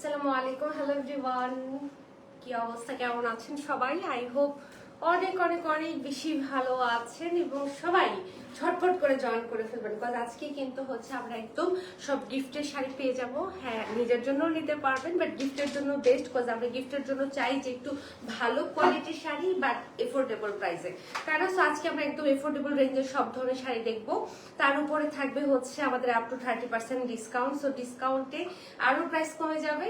আসসালামু আলাইকুম, hello everyone. কি অবস্থা, কেমন আছেন সবাই? আই হোপ অনেক অনেক অনেক বেশি ভালো আছেন এবং সবাই ঝটপট করে জয়েন করে ফেলবেন, বিকজ আজকে কিন্তু হচ্ছে আমরা একদম সব গিফটের শাড়ি পেয়ে যাব। হ্যাঁ, নিজের জন্য নিতে পারবেন, বাট গিফটের জন্য বেস্ট, বিকজ আমরা গিফটের জন্য চাই যে একটু ভালো কোয়ালিটির শাড়ি বাট এফোর্ডেবল প্রাইসে। তাই না? সো আজকে আমরা একদম এফোর্ডেবল রেঞ্জের সব ধরনের শাড়ি দেখবো। তার উপরে থাকবে হচ্ছে আমাদের আপ টু 30% ডিসকাউন্ট। সো ডিসকাউন্টে আরো প্রাইস কমে যাবে,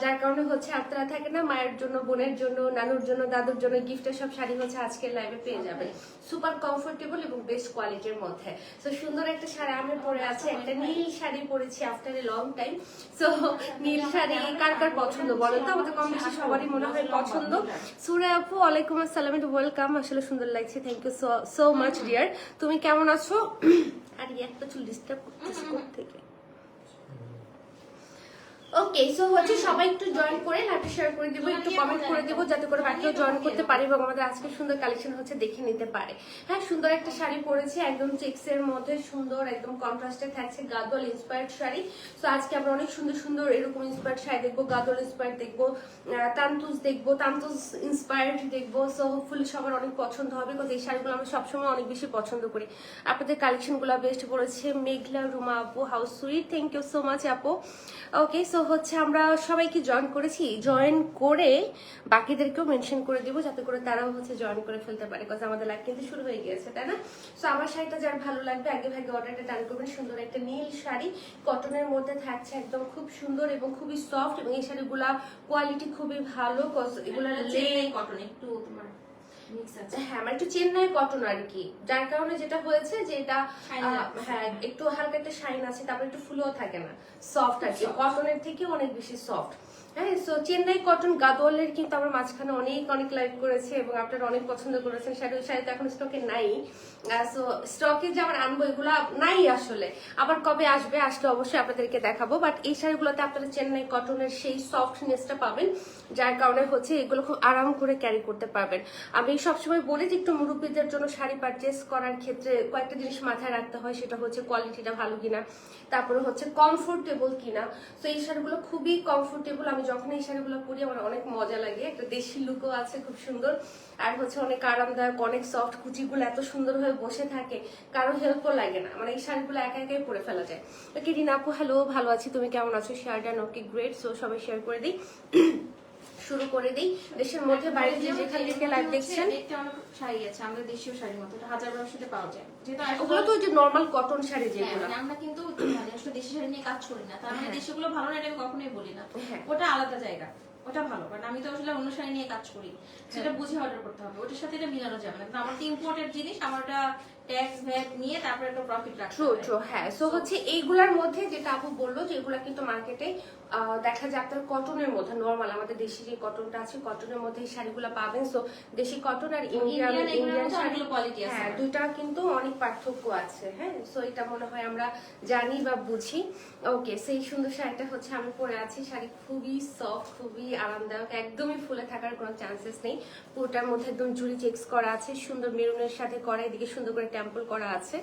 যার কারণে হচ্ছে আপনারা থাকে না, মায়ের জন্য, বোনের জন্য, নানুর জন্য, দাদুর জন্য গিফটের সব শাড়ি হচ্ছে আজকের লাইভে পেয়ে যাবেন, সুপার কমফোর্টেবল এবং বেস্ট কোয়ালিটির মধ্যে। সো সুন্দর একটা শাড়ি আমি পরে আছে, একটা নীল শাড়ি পরেছি after a long time. So নীল শাড়ি কার কার পছন্দ বলেন তো? আমাদের কম বেশি সবারই মনে হয় পছন্দ। সুরে আপু, ওয়ালাইকুম আসসালাম, ওয়েলকাম। আসলে সুন্দর লাগছে, thank you so much dear. তুমি কেমন আছো? আর একটা চুল ডিস্টার্ব করতেছি কোথা থেকে? ওকে, সো হচ্ছে সবাই একটু জয়েন করে লাইভে শেয়ার করে দিব, একটু কমেন্ট করে দিব, যাতে করে বাকিও জয়েন করতে পারে এবং আমাদের আজকে সুন্দর কালেকশন হচ্ছে দেখে নিতে পারে। হ্যাঁ, সুন্দর একটা শাড়ি পরেছি, একদম চেক্সের মধ্যে সুন্দর, একদম কন্ট্রাস্টে থাকছে, গাদোয়াল ইন্সপায়ার্ড শাড়ি। সো আজকে আমরা অনেক সুন্দর সুন্দর এরকম ইন্সপায়ার্ড শাড়ি দেখবো, গাদোয়াল ইন্সপায়ার্ড দেখবো, তান্তুজ দেখবো, তান্তুজ ইন্সপায়ার্ড দেখবো। সো হোপফুলি সবার অনেক পছন্দ হবে, বিকজ এই শাড়িগুলো আমরা সবসময় অনেক বেশি পছন্দ করি। আপনাদের কালেকশনগুলো বেস্ট পড়েছে। মেঘলা রুমা আপু, how sweet, thank you so much আপু। ওকে, সো হচ্ছে আমরা সবাইকে জয়েন করেছি, জয়েন করে বাকিদেরকেও মেনশন করে দিব, যাতে করে তারাও হচ্ছে জয়েন করে ফেলতে পারে, বিকজ আমাদের লাইভ কিন্তু শুরু হয়ে গিয়েছে, তাই না? সো আমার শাড়িটা যার ভালো লাগবে আগে ভাগে অর্ডারটা ডান করবেন। সুন্দর একটা নীল শাড়ি, কটনের মধ্যে থাকছে, একদম খুব সুন্দর এবং খুবই সফট, এবং এই শাড়িগুলা কোয়ালিটি খুবই ভালো। এগুলা কটন একটু তোমার হ্যাঁ, মানে একটু চেন্নাই কটন আর কি, যার কারণে যেটা হয়েছে যে এটা হ্যাঁ একটু হালকা একটা শাইন আছে, তারপরে একটু ফুলও থাকে না, সফট আর কি, কটনের থেকে অনেক বেশি সফট। হ্যাঁ, সো চেন্নাই কটন গাদোয়ালের কিন্তু আমরা মাঝখানে অনেক অনেক লাইভ করেছি এবং আপনারা অনেক পছন্দ করেছেন। শাড়ি তো এখন স্টকে নাই। সো স্টকে যে আমরা আনবো এগুলা নাই আসলে, আবার কবে আসবে, আসলে অবশ্যই আপনাদেরকে দেখাবো। বাট এই শাড়িগুলোতে আপনারা চেন্নাই কটনের সেই সফটনেসটা পাবেন, যার কারণে হচ্ছে এগুলো খুব আরাম করে ক্যারি করতে পারবেন। আমি সবসময় বলি যে একটু মুরব্বীদের জন্য শাড়ি পারচেস করার ক্ষেত্রে কয়েকটা জিনিস মাথায় রাখতে হয়, সেটা হচ্ছে কোয়ালিটিটা ভালো কিনা, তারপরে হচ্ছে কমফোর্টেবল কিনা। তো এই শাড়িগুলো খুবই কমফোর্টেবল, আমি যখন এই শাড়িগুলো পরি আমার অনেক মজা লাগে, একটা দেশি লুকও আছে খুব সুন্দর, আর হচ্ছে অনেক আরামদায়ক, অনেক সফট, কুচিগুলো এত সুন্দর হয়ে বসে থাকে, কারো হেল্পও লাগে না, মানে এই শাড়িগুলো একা একাই পরে ফেলা যায়। ওকে রিনা আপু, হ্যালো, ভালো আছি, তুমি কেমন আছো? Share done, okay great. So সবাই শেয়ার করে দিই, শুরু করে দিই। দেশের মধ্যে বাইরে যে যেখান থেকে লাইভ দেখছেন, একটা অনেক শাড়ি আছে আমাদের দেশীয় শাড়ির মতো, 1000-1200 তে পাওয়া যায়, যেটা ওগুলো তো যে নরমাল কটন শাড়ি যেগুলো, আমরা কিন্তু মানে আসলে দেশি শাড়ি নিয়ে কাজ করি না, তার মানে দেশিগুলো ভালো না এটা আমি কখনোই বলি না, হ্যাঁ। ওটা আলাদা জায়গা, ওটা ভালো, বাট আমি তো আসলে অন্য শাড়ি নিয়ে কাজ করি, সেটা বুঝে অর্ডার করতে হবে, ওটার সাথে এটা মিলানো যাবে না, কারণ আমার তো ইম্পোর্টেড জিনিস, আমার ওটা ট্যাক্স ভ্যাট নিয়ে তারপরে একটা প্রফিট রাখতে হবে। ট্রু, হ্যাঁ। সো হচ্ছে এইগুলার মধ্যে যেটা আপু বললো যে এগুলা কিন্তু মার্কেটে দেখা যায় আপনার কটনের মধ্যে, নরমাল আমাদের দেশি যে কটনটা আছে কটনের মধ্যে এই শাড়িগুলো পাবেন। সো দেশি কটন আর ইন্ডিয়ান শাড়ি, হ্যাঁ, দুইটা কিন্তু অনেক পার্থক্য আছে। হ্যাঁ, সো এটা মনে হয় আমরা জানি বা বুঝি। ওকে, সেই সুন্দর শাড়িটা হচ্ছে আমি পরে আছি, শাড়ি খুবই সফট, খুবই আরামদায়ক, একদমই ফুলে থাকার কোনো চান্সেস নেই। পুরোটার মধ্যে একদম জুড়ি চেক্স করা আছে, সুন্দর মেরুনের সাথে করা, এদিকে সুন্দর করে টেম্পল করা আছে,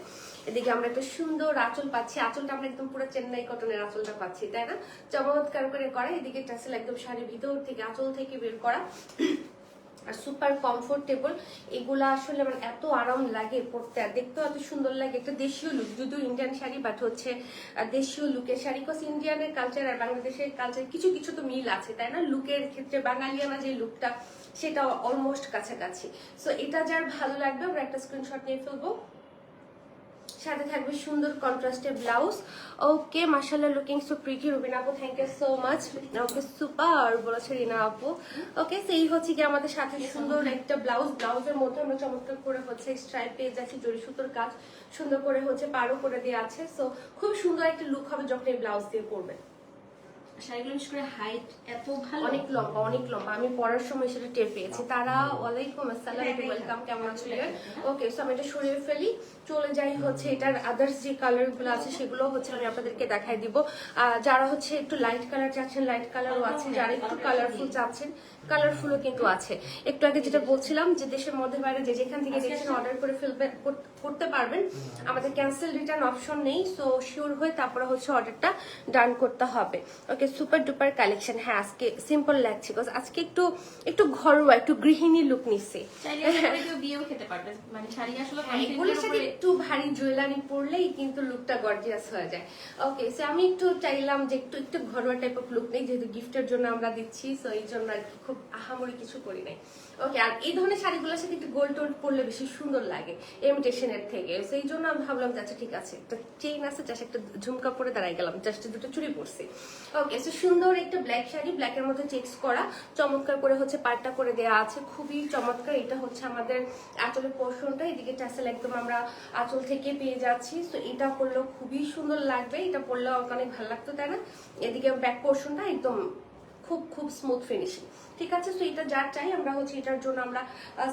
এদিকে আমরা একটা সুন্দর আঁচল পাচ্ছি, আঁচলটা আমরা একদম পুরো চেন্নাই কটনের আঁচলটা পাচ্ছি, তাই না? চমৎকার করে করা, এদিকে টাসেল একদম শাড়ির ভিতর থেকে আঁচল থেকে বের করা, আর সুপার কমফোর্টেবল। এগুলা আসলে মানে এত আরাম লাগে পরতে, আর দেখতেও এত সুন্দর লাগে, একটা দেশীয় লুক, যদিও ইন্ডিয়ান শাড়ি বাট হচ্ছে দেশীয় লুকের শাড়ি, বিকজ ইন্ডিয়ানের কালচার আর বাংলাদেশের কালচার কিছু কিছু তো মিল আছে, তাই না? লুকের ক্ষেত্রে বাঙালিয়ানা যে লুকটা সেটা অলমোস্ট কাছাকাছি। সো এটা যার ভালো লাগবে আমরা একটা স্ক্রিনশট নিয়ে ফেলবো, সাথে থাকবে সুন্দর কন্ট্রাস্টের ব্লাউজ। ওকে, মাশাআল্লাহ, লুকিং সো প্রিটি রুবিনা আপু, thank you so much. Okay, super বলেছে রিনা আপু। ওকে, সেই হচ্ছে কি আমাদের সাথে সুন্দর একটা ব্লাউজ, ব্লাউজের মধ্যে আমরা চমৎকার করে হচ্ছে স্ট্রাইপ পেয়ে যাচ্ছি, জরি সুতোর কাজ সুন্দর করে হচ্ছে পাড়ও করে দেওয়া আছে। সো খুব সুন্দর একটা লুক হবে যখন এই ব্লাউজ দিয়ে পরবেন। শাড়িগুলো বিশেষ করে হাইট এত ভালো, অনেক লম্বা, অনেক লম্বা, আমি পরার সময় সেটা টের পেয়েছি। তারা ওয়ালাইকুম আসসালাম, ওয়েলকাম, কেমন আছো? ওকে, সো আমি এটা সরিয়ে ফেলি, চলে যাই হচ্ছে এটার আদার্স যে কালার গুলো আছে সেগুলো হচ্ছে আমি আপনাদেরকে দেখাই দিব। যারা হচ্ছে একটু লাইট কালার চাচ্ছেন লাইট কালারও আছে, যারা একটু কালারফুল চাচ্ছেন কালারফুলও কিন্তু আছে। একটু আগে যেটা বলছিলাম যে দেশের মধ্যে বাইরে যে যেখান থেকে দেখছেন অর্ডার করে ফেলবেন, করতে পারবেন। আমাদের ক্যান্সেল রিটার্ন অপশন নেই, সো শিওর হয়ে তারপরে হচ্ছে অর্ডারটা ডান করতে হবে। ওকে, সুপার ডুপার কালেকশন। হ্যাঁ, আজকে সিম্পল লাগছে বিকজ আজকে একটু ঘরোয়া, একটু গৃহিণী লুক নিচ্ছে। বিয়েও খেতে পারবে, মানে শাড়ি আসলে এগুলোর সাথে একটু ভারী জুয়েলারি পরলেই কিন্তু লুকটা গর্জিয়াস হয়ে যায়। ওকে, সো আমি একটু চাইলাম যে একটু ঘরোয়া টাইপ অফ লুক নেই, যেহেতু গিফটের জন্য আমরা দিচ্ছি, সো এই জন্য আর কি খুব আহামরি কিছু করি নাই। ওকে, আর এই ধরনের শাড়িগুলোর সাথে একটু গোল্ড টোল্ড পরলে বেশি সুন্দর লাগে ইমিটেশনের থেকে, সেই জন্য আমি ভাবলাম যে আচ্ছা ঠিক আছে, একটা চেইন আছে, জাস্ট একটা ঝুমকা পরে দাঁড়াই গেলাম, জাস্ট দুটো চুড়ি পরছি। ওকে, সো সুন্দর একটা ব্ল্যাক শাড়ি, ব্ল্যাকের মধ্যে চেক্স করা, চমৎকার করে হচ্ছে পাড়টা করে দেওয়া আছে, খুবই চমৎকার। এটা হচ্ছে আমাদের আঁচলের পোর্শনটা, এদিকে টাসেল একদম আমরা আঁচল থেকে পেয়ে যাচ্ছি। সো এটা পরলেও খুবই সুন্দর লাগবে, এটা পরলেও অনেক ভালো লাগতো, তাই না? এদিকে ব্যাক পোর্শনটা একদম খুব খুব স্মুথ ফিনিশিং। ঠিক আছে, তো এটা যার চাই আমরা হচ্ছে এটার জন্য আমরা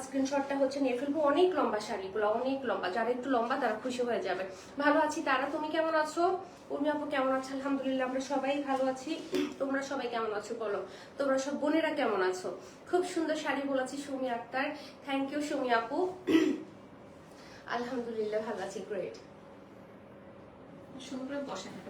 স্ক্রিনশটটা হচ্ছে নিয়ে ফেলবো। অনেক লম্বা শাড়িগুলো, অনেক লম্বা, যারা একটু লম্বা তারা খুশি হয়ে যাবে। ভালো আছি তারা, তুমি কেমন আছো? উর্মি আপু কেমন আছে? আলহামদুলিল্লাহ আমরা সবাই ভালো আছি। তোমরা সবাই কেমন আছো বলো? তোমরা সব বোনেরা কেমন আছো? খুব সুন্দর শাড়ি বলেছি সুমি আক্তার, থ্যাংক ইউ সুমি আপু। আলহামদুলিল্লাহ ভালো আছি, গ্রেট। সুন্দর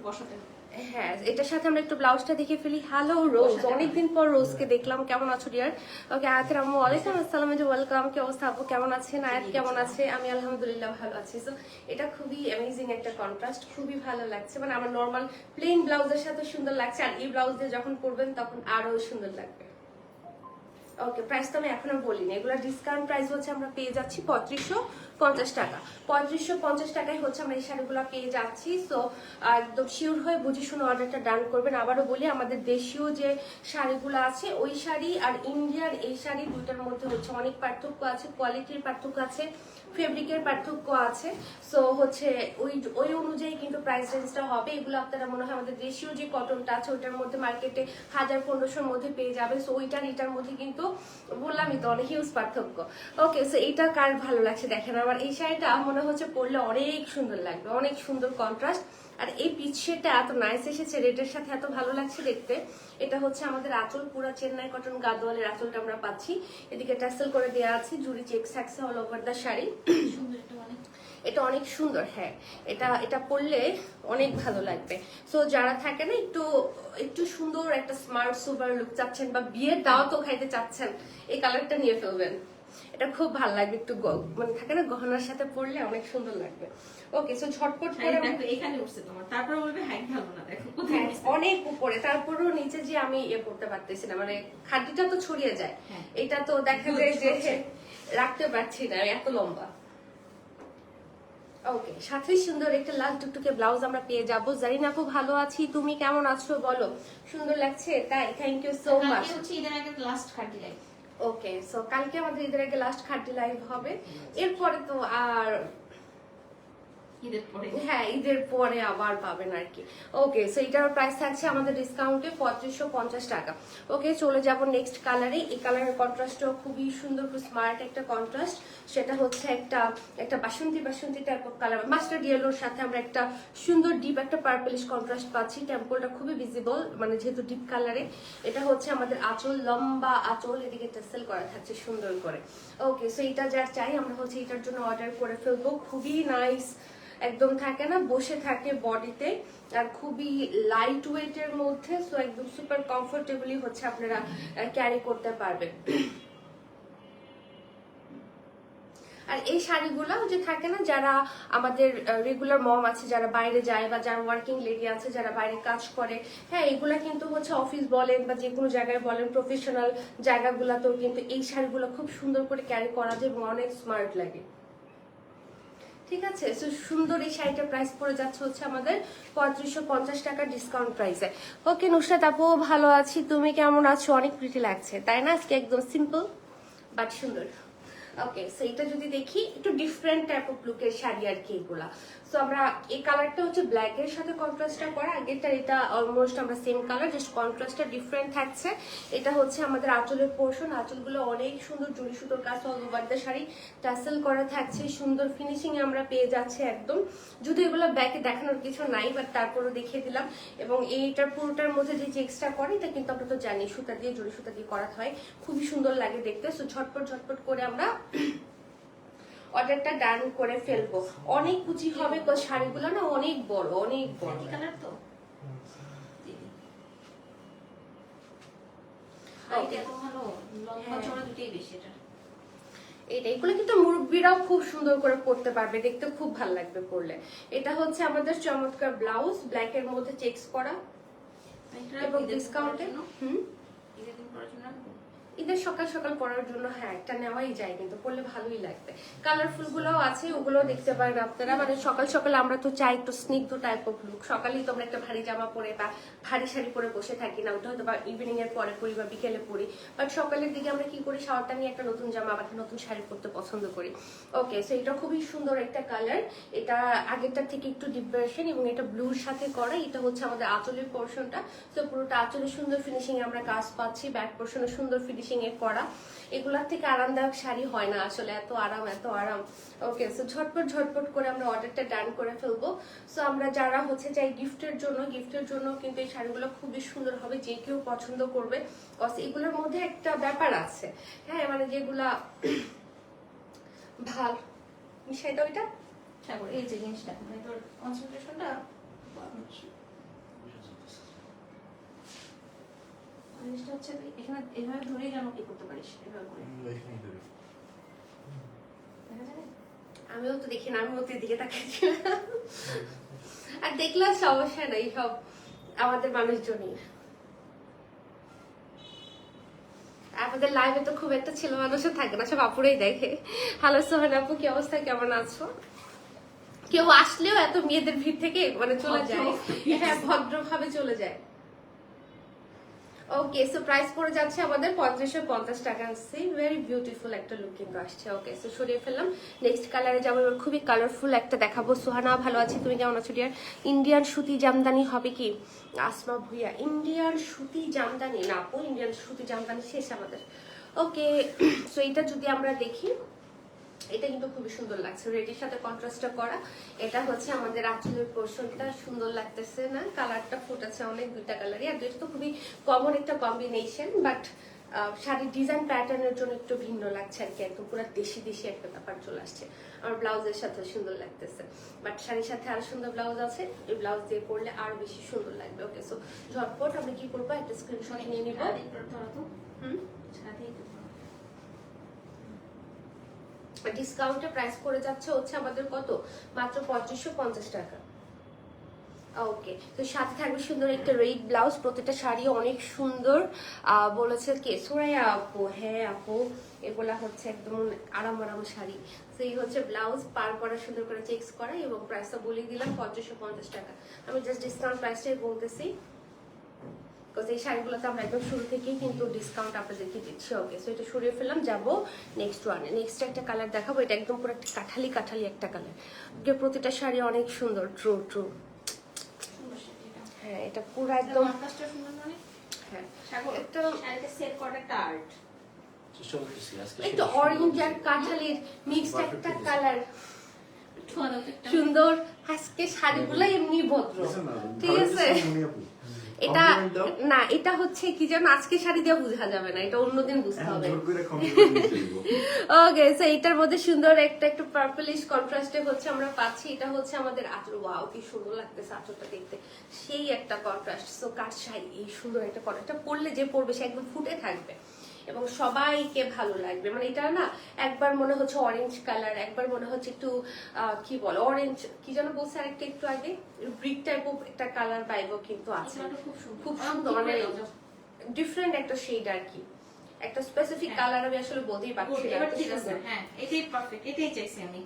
বসাতে হবে। হ্যাঁ, এটার সাথে আমরা একটু ব্লাউজটা দেখে ফেলি। হ্যালো রোজ, অনেকদিন পর রোজকে দেখলাম, কেমন আছো ডিয়ার? ওকে, আয়াতের আম্মু ওয়ালাইকুম আসসালাম, যে ওয়েলকাম। কি অবস্থা আপু, কেমন আছেন? আয়াত কেমন আছে? আমি আলহামদুলিল্লাহ ভালো আছি। সো এটা খুবই অ্যামেজিং একটা কন্ট্রাস্ট, খুবই ভালো লাগছে, মানে আমার নর্মাল প্লেন ব্লাউজের সাথে সুন্দর লাগছে, আর এই ব্লাউজ দিয়ে যখন পরবেন তখন আরো সুন্দর লাগবে। ওকে, প্রাইস তো আমি এখনো বলিনি, এগুলো ডিসকাউন্ট প্রাইস হচ্ছে আমরা পেয়ে যাচ্ছি 3550 টাকা। 3550 টাকায় হচ্ছে আমরা এই শাড়িগুলো পেয়ে যাচ্ছি। সো একদম শিওর হয়ে বুঝে শুনে অর্ডারটা ডান করবেন। আবারও বলি, আমাদের দেশীয় যে শাড়িগুলো আছে ওই শাড়ি আর ইন্ডিয়ার এই শাড়ি দুইটার মধ্যে হচ্ছে অনেক পার্থক্য আছে, কোয়ালিটির পার্থক্য আছে, ফেব্রিকের পার্থক্য আছে। সো হচ্ছে ওই অনুযায়ী কিন্তু প্রাইস রেঞ্জটা হবে। এগুলো আপনারা মনে হয় আমাদের দেশীয় যে কটনটা আছে ওইটার মধ্যে মার্কেটে 1000-1500-র মধ্যে পেয়ে যাবে। সো ওইটার এটার মধ্যে কিন্তু বললামই তো অনেক হিউজ পার্থক্য। ওকে, সো এইটা কার ভালো লাগছে দেখেন, আমার এই শাড়িটা মনে হচ্ছে পরলে অনেক সুন্দর লাগবে, অনেক সুন্দর কন্ট্রাস্ট। আর এই পিচ শেডটা এত নাইস এসেছে, রেডের সাথে এত ভালো লাগছে দেখতে। এটা হচ্ছে আমাদের আঁচল, পুরা চেন্নাই কটন গাদোয়ালের আঁচলটা আমরা পাচ্ছি। এদিকে টাসেল করে দেওয়া আছে, জুড়ি চেক্স থাকছে অল ওভার দা শাড়ি। এটা অনেক সুন্দর। হ্যাঁ, এটা পরলে অনেক ভালো লাগবে। সো যারা থাকে না একটু সুন্দর একটা স্মার্ট সুপার লুক চাচ্ছেন বা বিয়ের দাওয়াতও খাইতে চাচ্ছেন, এই কালারটা নিয়ে ফেলবেন, এটা খুব ভালো লাগবে। একটু মানে থাকে না গহনার সাথে পরলে অনেক সুন্দর লাগবে। ওকে, সো ঝটপট করে এখানে উঠছে তোমার, তারপর বলবে হাইট ভালো না, দেখো অনেক উপরে, তারপরও নিচে যে আমি করতে পারতেছি না, মানে খাদ্যটা তো ছড়িয়ে যায়, এটা তো দেখা যায় যে রাখতে পারছি না, এত লম্বা। ওকে, সাথে সুন্দর একটা লাল টুকটুকে ব্লাউজ আমরা পেয়ে যাবো। জারিনা আপু ভালো আছি, তুমি কেমন আছো বলো? সুন্দর লাগছে, তাই থ্যাংক ইউ সো মাচ। ঈদের আগে লাস্ট খাটি লাইভ। ওকে, সো কালকে আমাদের ঈদের আগে লাস্ট খাটি লাইভ হবে, এরপরে তো আর হ্যাঁ ঈদের পরে আবার পাবেন আর কি। ওকে, সো এটার প্রাইস থাকছে আমাদের ডিসকাউন্টে 3550 টাকা। ওকে, চলে যাব নেক্সট কালারে। এই কালারের কন্ট্রাস্টও খুবই সুন্দর, খুব স্মার্ট একটা কন্ট্রাস্ট। সেটা হচ্ছে একটা বাসন্তী টাইপ অফ কালার, মাস্টার্ড ইয়েলোর সাথে আমরা একটা সুন্দর ডিপ একটা পার্পলিশ কন্ট্রাস্ট পাচ্ছি। টেম্পলটা খুবই ভিজিবল, মানে যেহেতু ডিপ কালারে। এটা হচ্ছে আমাদের আঁচল, লম্বা আঁচল, এদিকে টেসেল করা থাকছে সুন্দর করে। ওকে, সো এটা যার চাই আমরা হচ্ছে এটার জন্য অর্ডার করে ফেলবো। খুবই নাইস, একদম থাকে না বসে থাকে বডিতে, আর খুবই লাইট ওয়েটের মধ্যে। সো একদম সুপার কমফোর্টেবলি হচ্ছে আপনারা ক্যারি করতে পারবেন। আর এই শাড়িগুলো যে থাকে না, যারা আমাদের রেগুলার মম আছে, যারা বাইরে যায় বা যারা ওয়ার্কিং লেডি আছে, যারা বাইরে কাজ করে, হ্যাঁ এগুলা কিন্তু হচ্ছে অফিস বলেন বা যে কোনো জায়গায় বলেন, প্রফেশনাল জায়গাগুলোতেও কিন্তু এই শাড়িগুলো খুব সুন্দর করে ক্যারি করা যায় এবং অনেক স্মার্ট লাগে। ঠিক আছে, সো সুন্দর এই শাড়িটার প্রাইস পড়ে যাচ্ছে হচ্ছে আমাদের 3550 টাকা ডিসকাউন্ট প্রাইসে। ওকে, নুসরাত আপু ভালো আছি, তুমি কেমন আছো? অনেক প্রিটি লাগছে তাই না আজকে, একদম সিম্পল বাট সুন্দর। ওকে, সো এটা যদি দেখি একটু ডিফারেন্ট টাইপ অফ লুকের শাড়ি আর কি এগুলা। সো আমরা এই কালারটা হচ্ছে ব্ল্যাক এর সাথে কন্ট্রাস্টটা করা, আগেরটা এটা অলমোস্ট আমরা সেম কালার, জাস্ট কন্ট্রাস্টটা ডিফারেন্ট থাকছে। এটা হচ্ছে আমাদের আঁচলের পোর্শন, আঁচলগুলো অনেক সুন্দর জড়ি সুতোর কাজ all over the sari tassel করা থাকছে, সুন্দর ফিনিশিং এ আমরা পেয়ে যাচ্ছি একদম। যদি এগুলো ব্যাকে দেখানোর কিছু নাই, বাট তারপরও দেখিয়ে দিলাম। এবং এইটার পুরোটার মধ্যে যে চেক্সটা করে এটা কিন্তু আমরা তো জানি সুতা দিয়ে, জড়ি সুতা দিয়ে করা হয়, খুবই সুন্দর লাগে দেখতে। সো ঝটপট ঝটপট করে আমরা অর্ডারটা ডান করে ফেলবো। অনেক কুচি হবে, শাড়িগুলো না অনেক বড়, অনেক বড় কালার তো এত ভালো, লম্বা চড়া দুটোই বেশি এটা। এগুলো কিন্তু মুরব্বীরাও খুব সুন্দর করে পরতে পারবে, দেখতে খুব ভালো লাগবে পরলে। এটা হচ্ছে আমাদের চমৎকার ব্লাউজ, ব্ল্যাক এর মধ্যে চেক্স করা এবং ডিসকাউন্টে। ঈদের সকাল সকাল পরার জন্য হ্যাঁ একটা নেওয়াই যায়, কিন্তু পরলে ভালোই লাগবে। কালারফুল গুলোও আছে, ওগুলো দেখতে পারেন আপনারা। মানে সকাল সকাল আমরা তো চাই একটু স্নিগ্ধ টাইপ অফ লুক, সকালেই তো আমরা একটা ভারী জামা পরে বা ভারী শাড়ি পরে বসে থাকি না, ওটা হয়তো বা ইভিনিং এর পরে পরি বা বিকেলে পরি, বাট সকালের দিকে আমরা কি করি, শাওয়ারটা নিয়ে একটা নতুন জামা বা একটা নতুন শাড়ি পরতে পছন্দ করি। ওকে, সো এটা খুবই সুন্দর একটা কালার, এটা আগেরটার থেকে একটু ডিপ ভার্সন এবং এটা ব্লুর সাথে করা। এটা হচ্ছে আমাদের আঁচলের পোর্শনটা, তো পুরোটা আঁচলের সুন্দর ফিনিশিং এ আমরা কাজ পাচ্ছি, ব্যাক পোর্শনে সুন্দর ফিনিশিং এ করা। এগুলার থেকে আরামদায়ক শাড়ি হয় না আসলে, এত আরাম এত আরাম। ওকে, সো ঝটপট ঝটপট করে আমরা অর্ডারটা ডান করে ফেলবো। সো আমরা যারা হচ্ছে চাই গিফটের জন্য কিন্তু এই শাড়িগুলো খুবই সুন্দর হবে, যে কেউ পছন্দ করবে। এগুলোর মধ্যে একটা ব্যাপার আছে, হ্যাঁ মানে যেগুলা ভাল মিশাই দাও এটা সাগর, এই যে জিনিসটা মানে তোর কনসেন্ট্রেশনটা জিনিসটা হচ্ছে তুই এখানে এভাবে ধরেই যেন কি করতে পারিস, এভাবে করে দেখা যাবে। আমিও তো দেখি না, আমি ওদের দিকে তাকাইছিলাম আর দেখলাম সমস্যা নাই, সব আমাদের মানুষজনই। আমাদের লাইভে তো খুব একটা ছেলে মানুষও থাকে না, সব আপুরাই দেখে। হ্যালো সোহান আপু, কি অবস্থা, কেমন আছো? কেউ আসলেও এত মেয়েদের ভিড় থেকে মানে চলে যায়, হ্যাঁ ভদ্রভাবে চলে যায়। ওকে, সো প্রাইস পড়ে যাচ্ছে আমাদের 3550 টাকা। সি ভেরি বিউটিফুল একটা লুক কিন্তু আসছে। ওকে, সো সরিয়ে ফেললাম, নেক্সট কালারে যাবো। এবার খুবই কালারফুল একটা দেখাবো। সোহানা ভালো আছি, তুমি কেমন আছো ডিয়ার? ইন্ডিয়ান সুতি জামদানি হবে কি আসমা ভুইয়া? ইন্ডিয়ান সুতি জামদানি না আপু, ইন্ডিয়ান সুতি জামদানি শেষ আমাদের। ওকে, সো এটা যদি আমরা দেখি, এটা কিন্তু খুবই সুন্দর লাগছে, রেডের সাথে কন্ট্রাস্টটা করা। এটা হচ্ছে আমাদের আঁচলের পোর্শনটা, সুন্দর লাগতেছে না? কালারটা ফুটেছে অনেক, দুইটা কালারই, আর দুইটা তো খুবই কমন একটা কম্বিনেশন, বাট শাড়ির ডিজাইন প্যাটার্নের জন্য একটু ভিন্ন লাগছে আর কি, একদম পুরো দেশি দেশি একটা ব্যাপার চলে আসছে। আমার ব্লাউজের সাথে সুন্দর লাগতেছে, বাট শাড়ির সাথে আরো সুন্দর ব্লাউজ আছে, এই ব্লাউজ দিয়ে পরলে আরো বেশি সুন্দর লাগবে। ওকে, সো ঝটপট আমরা কি করবো, একটা স্ক্রিনশট নিয়ে নিবো। ডিসকাউন্টে প্রাইস পড়ে যাচ্ছে হচ্ছে আমাদের কত, মাত্র 3550 টাকা। ওকে, তো সাথে থাকবে সুন্দর একটা রেড ব্লাউজ, প্রত্যেকটা শাড়ি অনেক সুন্দর। বলেছে কে, সুরাইয়া আপু? হ্যাঁ আপু, এগুলা হচ্ছে একদম আরাম আরাম শাড়ি। সেই হচ্ছে ব্লাউজ পার করা, সুন্দর করে চেক্স করা, এবং প্রাইসটা বলে দিলাম 3550 টাকা। আমি জাস্ট ডিসকাউন্ট প্রাইসটাই বলতেছি, বিকজ এই শাড়িগুলোতে আমরা একদম শুরু থেকেই কিন্তু ডিসকাউন্ট আপনাদেরকে দিচ্ছি। ওকে, সো এটা সরিয়ে ফেললাম, যাবো নেক্সট ওয়ানে। নেক্সট একটা কালার দেখাবো, এটা একদম পুরো একটা কাঠালি কাঠালি একটা কালার, প্রতিটা শাড়ি অনেক সুন্দর। ট্রু ট্রু, হ্যাঁ এটা পুরো একদম হ্যাঁ, একটা একটু অরেঞ্জ আর কাঠালির মিক্সড একটা কালার, সুন্দর। আজকে শাড়িগুলো এমনি ভদ্র, ঠিক আছে? এটা না, এটা হচ্ছে কি যেন আজকে শাড়ি দিয়ে বোঝা যাবে না, এটা অন্যদিন বুঝতে হবে। ওকে, সো এটার মধ্যে সুন্দর একটা একটু পার্পলিশ কন্ট্রাস্টে হচ্ছে আমরা পাচ্ছি। এটা হচ্ছে আমাদের আঁচল, ওয়াও কি সুন্দর লাগতেছে আঁচলটা দেখতে, সেই একটা কন্ট্রাস্ট। সো কার শাড়ি এই সুন্দর একটা কন্ট্রাস্টটা পরলে যে পরবে সে একদম ফুটে থাকবে এবং সবাইকে ভালো লাগবে। মানে এটা না একবার মনে হচ্ছে অরেঞ্জ কালার, একবার মনে হচ্ছে একটু কি বল অরেঞ্জ, কি যেন বলছে আরেকটা একটু আগে, ব্রিক টাইপ অফ একটা কালার পাইবো কিন্তু আছে, খুব সুন্দর, মানে ডিফারেন্ট একটা শেড আর কি, একটা স্পেসিফিক কালার আমি আসলে বলতেই পারছি না। হ্যাঁ, এটাই পারফেক্ট, এটাই চাইছি আমি।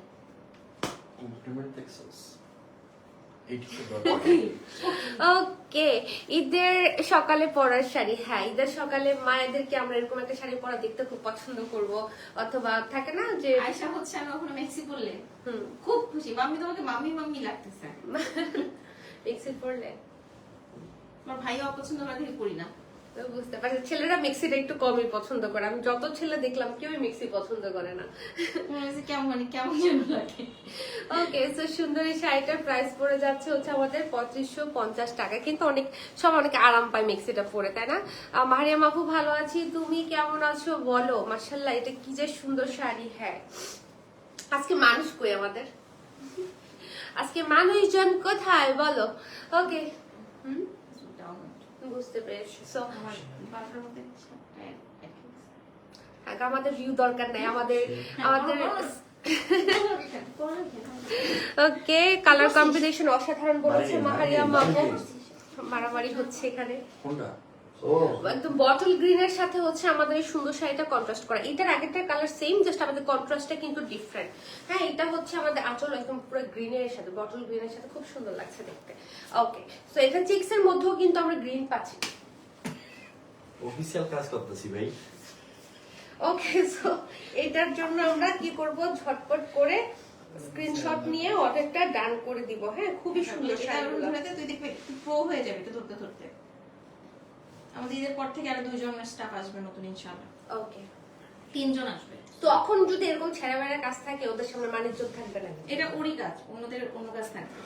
ওকে, ঈদের সকালে পরার শাড়ি। হ্যাঁ, ঈদের সকালে মায়েদেরকে আমরা এরকম একটা শাড়ি পরা দেখতে খুব পছন্দ করব, অথবা থাকে না যে আয়শা হচ্ছে আমি কখনো মেক্সি পরলে খুব খুশি, মাম্মি তোমাকে মাম্মি মাম্মি লাগতেছে। মেক্সি পরলে আমার ভাইও অপছন্দ করে দেখে পরি না। তো বুঝতে পারছি, ছেলেরা মেক্সিটা একটু কমই পছন্দ করে। আমি যত ছেলে দেখলাম কেউই মেক্সি পছন্দ করে না। কেমন কেমন যেন লাগে। ওকে, সো সুন্দর এই শাড়িটার প্রাইস পড়ে যাচ্ছে হচ্ছে আমাদের 2550 টাকা। কিন্তু অনেক আরাম পায় মেক্সিটা পরে, তাই না? মারিয়াম আপু ভালো আছি, তুমি কেমন আছো বলো? মাশাআল্লাহ, এটা কি যে সুন্দর শাড়ি। হ্যাঁ, আজকে মানুষ কই আমাদের? আজকে মানুষজন কোথায় বলো? ওকে, বুঝতে পেরেছি। সো আমাদের ভিউ দরকার নাই, আমাদের ওকে। কালার কম্বিনেশন অসাধারণ বলেছে মাহারিয়াম আপু। মারামারি হচ্ছে এখানে। একদম বটল গ্রিন এর সাথে হচ্ছে আমাদের এই সুন্দর শাড়িটা কন্ট্রাস্ট করা। এটার আগেরটার কালার সেম, জাস্ট আমাদের কন্ট্রাস্টটা কিন্তু ডিফারেন্ট। হ্যাঁ, এটা হচ্ছে আমাদের আঁচল একদম পুরো গ্রিনের সাথে, বটল গ্রিনের সাথে খুব সুন্দর লাগছে দেখতে। ওকে, সো এটা চেকস এর মধ্যেও কিন্তু আমরা গ্রিন পাচ্ছি। অফিসিয়াল কাজ করতেছি ভাই। ওকে, সো এটার জন্য আমরা কি করব, ঝটপট করে স্ক্রিনশট নিয়ে অর্ডারটা ডান করে দিব। হ্যাঁ, খুবই সুন্দর শাড়িগুলো। তুই দেখবে প্রো হয়ে যাবে এটা ধরতে ধরতে। আমাদের ঈদের পর থেকে আরো 2 জন স্টাফ আসবে নতুন ইনশাআল্লাহ। ওকে, 3 জন আসবে। তখন যদি এরকম ছেঁড়া বেড়া কাজ থাকে ওদের সামনে বাণিজ্য থাকবে না। এটা ওরই কাজ, অন্যদের অন্য কাজ থাকবে।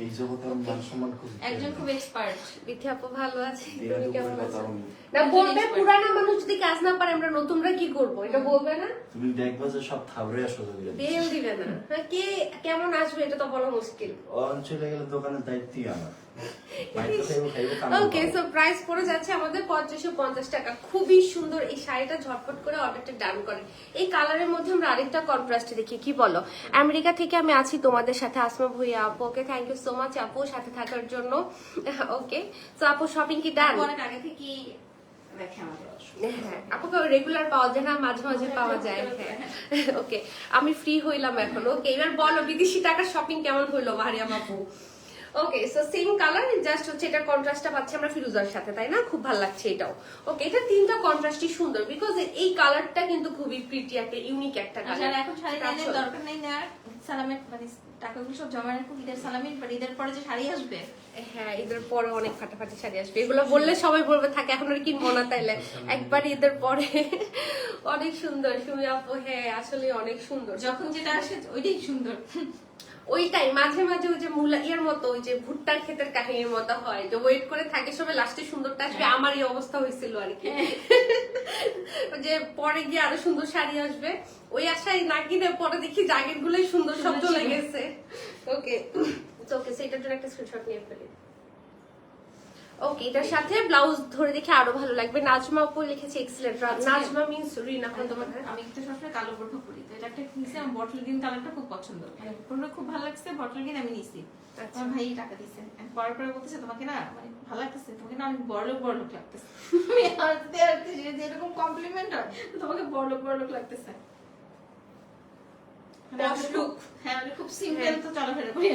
এই জগতে আমি মান সম্মান খুঁজি। একজন খুব এক্সপার্ট। বিথি আপু ভালো আছে, দিনে তুমি কেমন দুপুরে আছো? কথা আমি- না বলবে, পুরানা মানুষ যদি কাজ না পারে আমরা নতুনরা কি করব, এটা বলবে না? তুমি দেখবা যে সব থাবড়ে আসলে বেল দিবে না। হ্যাঁ, কে কেমন আসবে এটা তো বলা মুশকিল। অঞ্চলে গেলে দোকানের দায়িত্বই আমার। বাইরে খাইবো কাম ওকে, সো প্রাইস পড়ে যাচ্ছে আমাদের 2550 টাকা। খুবই সুন্দর এই শাড়িটা, ঝটপট করে অর্ডারটা ডান করেন। এই কালারের মধ্যে আমরা আরেকটা কন্ট্রাস্ট দেখি, কি বলো? আমেরিকা থেকে আমি আছি তোমাদের সাথে, আসমা ভুইয়া আপু। ওকে, থ্যাংক ইউ সো মাচ আপু সাথে থাকার জন্য। ওকে, সো আপু শপিং কি ডান? অনেক আগে থেকে দেখে আমাদের। হ্যাঁ, আপুকে রেগুলার পাওয়া যায় না, মাঝে মাঝে পাওয়া যায়। হ্যাঁ, ওকে, আমি ফ্রি হইলাম এখন। ওকে, এবার বলো বিদেশি টাকার শপিং কেমন হইলো মারিয়াম আপু? Okay, so same colour, just হচ্ছে এটা কন্ট্রাস্টটা পাচ্ছি আমরা ফিরোজার সাথে, তাই না? খুব ভালো লাগছে এটাও। ওকে, এটা তিনটা কন্ট্রাস্টই সুন্দর, বিকজ এই কালারটা কিন্তু খুবই প্রিটি, একটা ইউনিক একটা যারা কালার। এখন শাড়ি নেওয়ার দরকার নেই নেওয়ার, সালামের মানে টাকাগুলো সব জমা রাখুক ঈদের সালামির, বাট ঈদের পরে যে শাড়ি আসবে। হ্যাঁ, ঈদের পরে অনেক ফাটাফাটি শাড়ি আসবে। এগুলো বললে সবাই বলবে থাকে এখন আর কিনবো না, তাইলে একবার ঈদের পরে। অনেক সুন্দর সুমি আপু। হ্যাঁ, আসলে অনেক সুন্দর। যখন যেটা আসে ওইটাই সুন্দর। ওইটাই মাঝে মাঝে ওই যে মূলা ইয়ের মতো, ওই যে ভুট্টার ক্ষেতের কাহিনীর মতো হয়, যে ওয়েট করে থাকে সবাই, লাস্টে সুন্দরটা আসবে। আমার এই অবস্থা হয়েছিল আর কি, যে পরে গিয়ে আরো সুন্দর শাড়ি আসবে, ওই আশায় না কিনে পরে দেখি জাগের গুলোই সুন্দর সব চলে গেছে। ওকে, ওকে, সেটার জন্য একটা স্ক্রিনশট নিয়ে ফেলি। ওকে, এটার সাথে ব্লাউজ ধরে দেখে আরো ভালো লাগবে। নাজমা আপু লিখেছে এক্সিলেন্ট। নাজমা মিন্স রিনা খান তোমার। আমি একটু সবসময় কালো বোরখা পরি, তো এটা একটা নিছি, আমার বটল গ্রিন কালারটা খুব পছন্দ, মানে বোরখা খুব ভালো লাগছে, বটল গ্রিন আমি নিছি। আমার ভাই টাকা দিছে, পরে পরে বলতেছে তোমাকে না মানে ভালো লাগতেছে, তোমাকে না অনেক বড়লোক লাগতেছে। আমি হাসতে হাসতে যে এরকম কমপ্লিমেন্ট হয়, তোমাকে বড়লোক লাগতেছে। হ্যাঁ, আমি খুব সিম্পল তো চলাফেরা করি,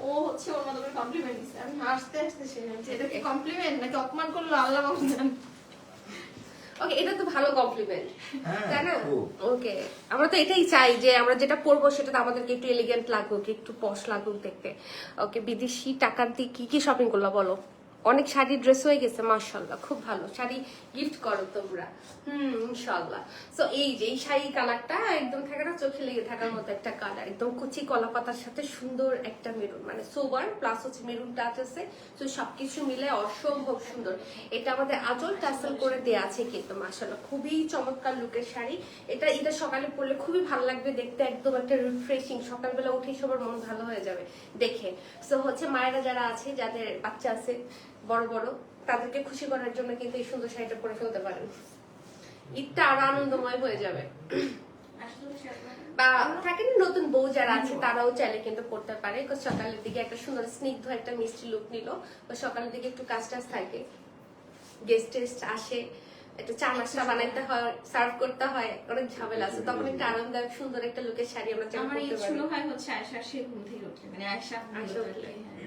ও হচ্ছে ওর মতো করে কমপ্লিমেন্ট দিছে। আমি হাসতে হাসতে যে এটা কি কমপ্লিমেন্ট নাকি অপমান করলো আল্লাহ মাহফুজ জানে। ওকে, এটা তো ভালো কমপ্লিমেন্ট, হ্যাঁ, তাই না? খুব। ওকে, আমরা তো এটাই চাই যে আমরা যেটা পরবো সেটা আমাদেরকে একটু এলিগেন্ট লাগুক, একটু পশ লাগুক দেখতে। ওকে, বিদেশি টাকার দিয়ে কি কি শপিং করলা বলো? অনেক শাড়ি ড্রেস হয়ে গেছে, মাশাআল্লাহ, খুব ভালো শাড়ি গিফট করো তোমরা। ইনশাআল্লাহ। সো এই যে এই শাড়ি কালারটা একদম থাকে না, চোখে লেগে থাকার মতো একটা কালার, একদম কুচি কলা পাতার সাথে সুন্দর একটা মেরুন, মানে সোবার প্লাস হচ্ছে মেরুন টাচ আছে, তো সবকিছু মিলে অসম্ভব সুন্দর। এটা আমাদের আঁচল টাসেল করে দেয়া আছে কিন্তু, মাশাআল্লাহ খুবই চমৎকার লুকের শাড়ি। এটা সকালে পরলে খুবই ভালো লাগবে দেখতে, একদম একটা রিফ্রেশিং, সকালবেলা উঠেই সবার মন ভালো হয়ে যাবে দেখে। সো হচ্ছে মায়েরা যারা আছে, যাদের বাচ্চা আছে বড় বড়, তাদেরকে খুশি করার জন্য কিন্তু এই সুন্দর শাড়িটা পরে ফেলতে পারেন, ঈদটা আরো আনন্দময় হয়ে যাবে। বা থাকেন নতুন বউ যারা আছে তারাও চাইলে কিন্তু পড়তে পারে, সকালের দিকে একটা সুন্দর স্নিগ্ধ একটা মিষ্টি লুক নিল, সকালের দিকে একটু কাজ টাজ থাকে, গেস্ট টেস্ট আসে, একটা চা নাস্তা বানাইতে হয়, সার্ভ করতে হয়, অনেক ঝামেলা আছে, তখন একটা আরামদায়ক সুন্দর একটা লুকের শাড়ি আমরা চাই আমার এই করতে পারি। ছোট ভাই হচ্ছে আয়শা, সে ঘুম থেকে ওঠে, মানে আয়শা আয়শা ওঠে। হ্যাঁ।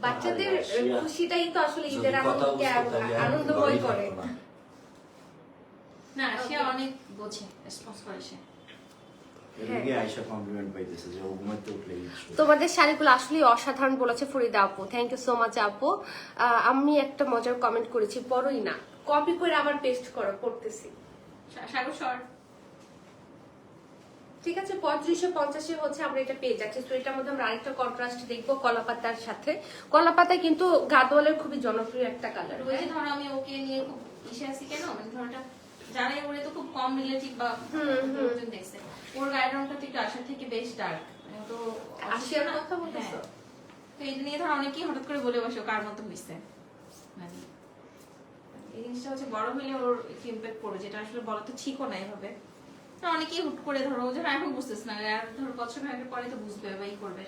বাচ্চাদের আরে, খুশিটাই তো আসলে যদি ঈদের কথা আনন্দকে বুঝতো তাহলে আমি আনন্দময় ঘরেই করে। থাকতো না। না সে অনেক বোঝে, রেসপন্স করে সে। এদিকে আয়শা কমপ্লিমেন্ট পাইতেছে যে ও ঘুমাতে উঠলে ইচ্ছু। তোমাদের শাড়িগুলো আসলে অসাধারণ বলেছে ফরিদা আপু, থ্যাংক ইউ সো মাচ আপু। আমি একটা মজার কমেন্ট করেছি, পরই না, কপি করে আবার পেস্ট করতেছি। সাগর সর ঠিক আছে, 3550 হচ্ছে আমরা এটা পেয়ে যাচ্ছি। তো এটার মধ্যে আমরা আরেকটা কন্ট্রাস্ট দেখবো কলাপাতার সাথে। কলাপাতা কিন্তু গাদোয়ালের খুবই জনপ্রিয় একটা কালার। ওই যে ধরো আমি ওকে নিয়ে খুব ইসে আছি কেন, মানে ধরো এটা জানাই ওরে তো খুব কম রিলেটিভ বা লোকজন দেখছে, ওর গায়ের রংটা তো একটু আশার থেকে বেশ ডার্ক, মানে ও তো আশিয়ার কথা বলতেছো? হ্যাঁ। তো এটা নিয়ে ধর অনেকেই হঠাৎ করে বলে বসে ও কার মতো হইছে, মানে এই জিনিসটা হচ্ছে বড় হলে ওর একটু ইম্প্যাক্ট পড়বে, যেটা আসলে বলা তো ঠিকও না এভাবে। তো অনেকেই হুট করে ধরো ও যেন এখন বুঝতেছ না, আর ধরো বছর আগের পরে তো বুঝবে বা ই করবে।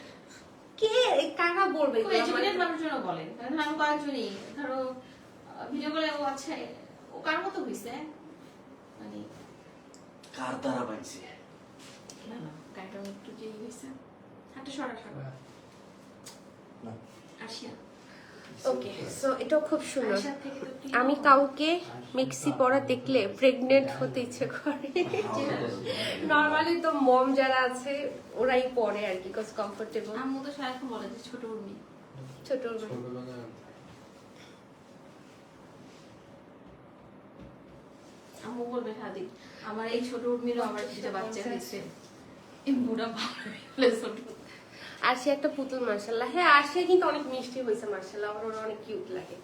কে কারা বলবে খুব এডুকেটেড মানুষজনও বলে, ধরো আমি কয়েকজনই ধরো ভিডিও কলে ও আছে ও কার মতো হইছে, মানে কার দ্বারা পাইছে? না না গাড়িটা একটু যে হইছে হাঁটে সরা সরা না। আসিয়া ওকে, সো এটাও খুব সুন্দর। আশার থেকে তো একটু আমি কাউকে মিক্সি পরা দেখলে প্রেগনেন্ট হতে ইচ্ছে করে। নরমালি তো মম যারা আছে ওরাই পরে আর কি, কজ কমফোর্টেবল। আম্মু তো সারাক্ষণ বলে যে ছোট উর্মি, ছোট আম্মু বলবে খাদি আমার এই ছোট উর্মিরও আমার দুটো বাচ্চা হয়েছে, এই বুড়া ভালো ছোট। আর সে একটা পুতুল মার্শাল্লাহ। হ্যাঁ, আর সে কিন্তু অনেক মিষ্টি হয়েছে মার্শাল্লাহ, আমার ওরা অনেক কিউট লাগে।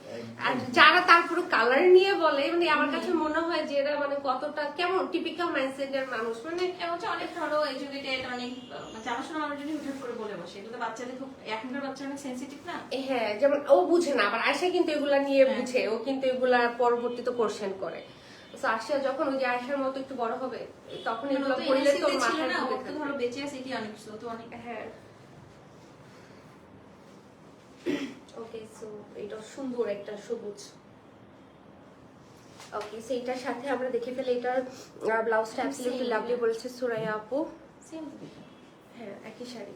আর যারা তারপরে কালার নিয়ে বলে, মানে আমার কাছে মনে হয় যে এরা মানে কতটা কেমন টিপিক্যাল মাইন্ডসেটের মানুষ, মানে এবং অনেক ধরো এডুকেটেড অনেক জানাশোনা মানুষ যদি হুট করে বলে বসে, এগুলো তো বাচ্চাদের খুব, এখনকার বাচ্চারা অনেক সেন্সিটিভ না। হ্যাঁ, যেমন ও বুঝে না, আবার আয়শা কিন্তু এগুলা নিয়ে বুঝে, ও কিন্তু এগুলা পরবর্তীতে কোশ্চেন করে। তো আয়শা যখন ওই যে আয়শার মতো একটু বড় হবে, তখন এগুলো পড়লে তোর মাথায় না, ও ঢুকে তো থাকবে। ধরো বেঁচে আছে এটি অনেক কিছু, তো অনেক হ্যাঁ। ওকে, সো এটা সুন্দর একটা সবুজ। ওকে, সো এটার সাথে আমরা দেখে ফেলে এটার ব্লাউজটা অ্যাবসলিউটলি লাভলি বলেছে সুরাইয়া আপু। সেম। হ্যাঁ, একই শাড়ি।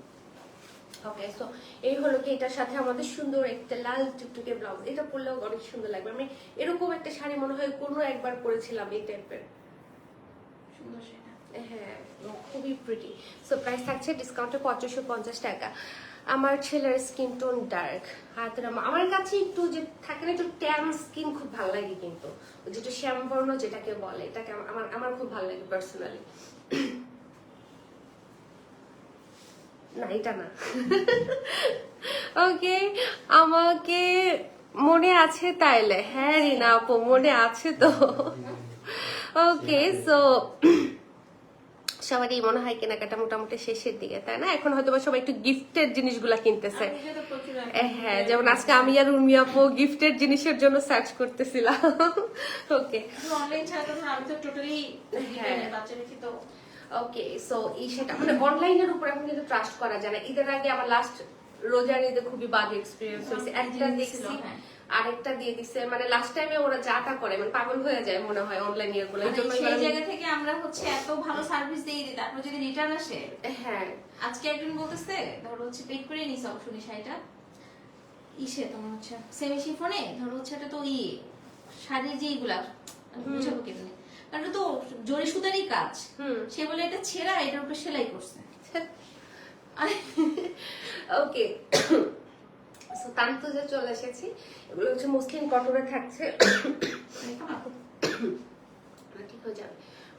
ওকে, সো এই হলো কি এটার সাথে আমাদের সুন্দর একটা লাল টুকটুকে ব্লাউজ, এটা পরলেও অনেক সুন্দর লাগবে। আমি এরকম একটা শাড়ি মনে হয় কোনো একবার পরেছিলাম এই টাইপের। সুন্দর সেটা। হ্যাঁ, খুবই প্রিটি। সো প্রাইস থাকছে ডিসকাউন্টে 2550 টাকা। আমার ছেলের স্কিন টোন ডার্ক, হাতের আমার কাছে একটু যে থাকে না একটু ট্যান স্কিন খুব ভালো লাগে, কিন্তু যেটা শ্যামবর্ণ যেটাকে বলে, এটাকে আমার আমার খুব ভালো লাগে পার্সোনালি। না, এটা না। ওকে, আমাকে মনে আছে তাইলে? হ্যাঁ রিনা আপু, মনে আছে তো। ওকে, সো সবারই মনে হয় কেনাকাটা মোটামুটি শেষের দিকে, তাই না? এখন হয়তো সবাই একটু গিফটের জিনিসগুলা কিনতেছে। হ্যাঁ, যেমন আজকে আমি আর উর্মি আপু গিফটের জিনিসের জন্য সার্চ করতেছিলাম। ওকে, অনলাইন ছাড়া তো আমি তো টোটালি বাচ্চা রেখে তো। ওকে, সো এই সেটা মানে অনলাইনের উপর এখন কিন্তু ট্রাস্ট করা যায় না। ঈদের আগে আমার লাস্ট রোজার ঈদে খুবই বাজে এক্সপিরিয়েন্স হয়েছে। একটা দেখছি আরেকটা দিয়ে দিছে, মানে লাস্ট টাইমে ওরা যাটা করে মানে পাগল হয়ে যায় মনে হয় অনলাইন ইয়েগুলো। এই জন্য সেই জায়গা থেকে আমরা হচ্ছে এত ভালো সার্ভিস দিয়ে দিই, তারপর যদি রিটার্ন আসে। হ্যাঁ, আজকে একজন বলতেছে ধরো হচ্ছে পেড করে নিছে অবশ্যই শাড়িটা, ইসে তোমার হচ্ছে সেমি শিফনে, ধরো হচ্ছে এটা তো শাড়ির যে এইগুলা বুঝাবো কেমনি, কারণ এটা তো জরি সুতারই কাজ। সে বলে এটা ছেঁড়া, এটার উপর সেলাই করছে। ওকে, সো তান্তুজে চলে এসেছি। এগুলো হচ্ছে মুসলিম কটনে থাকছে, ঠিক হয়ে যাবে।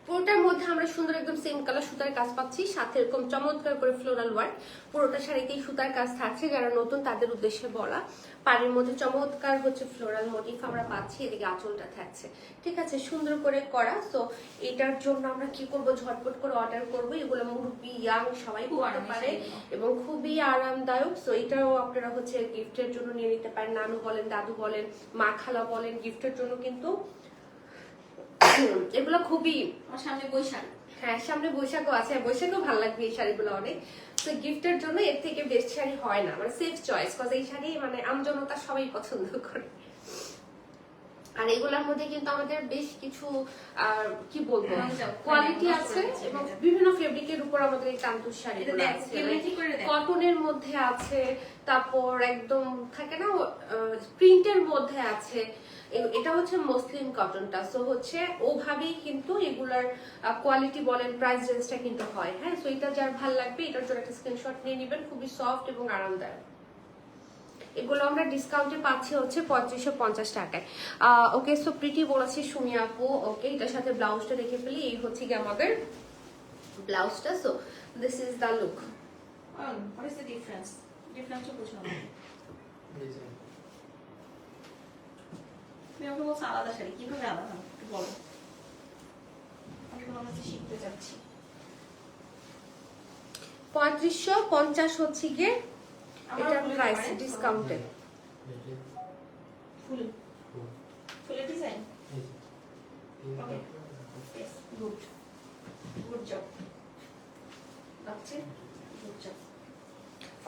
পুরোটার মধ্যে আমরা সুন্দর একদম সেম কালার সুতার কাজ পাচ্ছি, সাথে এরকম চমৎকার করে ফ্লোরাল ওয়ার্ক। পুরোটা শাড়িতেই সুতার কাজ থাকছে, যারা নতুন তাদের উদ্দেশ্যে বলা। পাড়ির মধ্যে চমৎকার হচ্ছে ফ্লোরাল মোটিভ আমরা পাচ্ছি, এদিকে আঁচলটা থাকছে, ঠিক আছে, সুন্দর করে করা। সো এটার জন্য আমরা কি করব, ঝটপট করে অর্ডার করবো। এগুলো মুরব্বি ইয়াং সবাই পরতে পারে এবং খুবই আরামদায়ক। সো এটাও আপনারা হচ্ছে গিফটের জন্য নিয়ে নিতে পারেন, নানু বলেন, দাদু বলেন, মা খালা বলেন, গিফটের জন্য কিন্তু এগুলো খুবই। আমার সামনে বৈশাখ, হ্যাঁ, সামনে বৈশাখও আছে, বৈশাখও ভালো লাগবে এই শাড়িগুলো অনেক। তো গিফটের জন্য এর থেকে বেস্ট শাড়ি হয় না, মানে সেফ চয়েস, কজ এই শাড়ি মানে আমজনতা সবাই পছন্দ করে। আর এগুলোর মধ্যে কিন্তু আমাদের বেশ কিছু কি বলবো যাও, কোয়ালিটি নষ্ট আছে করে দিচ্ছি, এবং এটা। বিভিন্ন ফেব্রিকের উপর আমাদের এই তান্তুর শাড়িগুলো এটা দেখ, আছে কেমনে ঠিক করে দেখ। কটনের মধ্যে আছে, তারপর একদম থাকে না প্রিন্টের মধ্যে আছে। এটা হচ্ছে মসলিন কটনটা, সো হচ্ছে ওভাবেই কিন্তু এগুলার কোয়ালিটি বলেন প্রাইস রেঞ্জটা কিন্তু হয়। হ্যাঁ, সো এটা যার ভালো লাগবে এটার জন্য একটা স্ক্রিনশট নিয়ে নেবেন, খুবই সফট এবং আরামদায়ক। এগুলো আমরা ডিসকাউন্টে পাচ্ছি হচ্ছে 3550 টাকায়। ওকে, সো প্রিটি বলেছি সুমি আপু। ওকে, এটার সাথে ব্লাউজটা দেখে ফেলি, এই হচ্ছে কি আমাদের ব্লাউজটা। So this is the look. What is the difference? Difference ও বুঝলাম না। তুমি আমাকে বলছো আলাদা শাড়ি, কিভাবে আলাদা একটু বলো। আমি তোমার কাছে শিখতে যাচ্ছি। 3550 হচ্ছে গিয়ে আমার এটা ফুলের প্রাইস ডিজাইন, ডিসকাউন্টে। ফুল ফুলের ডিজাইন। ওকে, yes, good, good job. লাগছে, good job.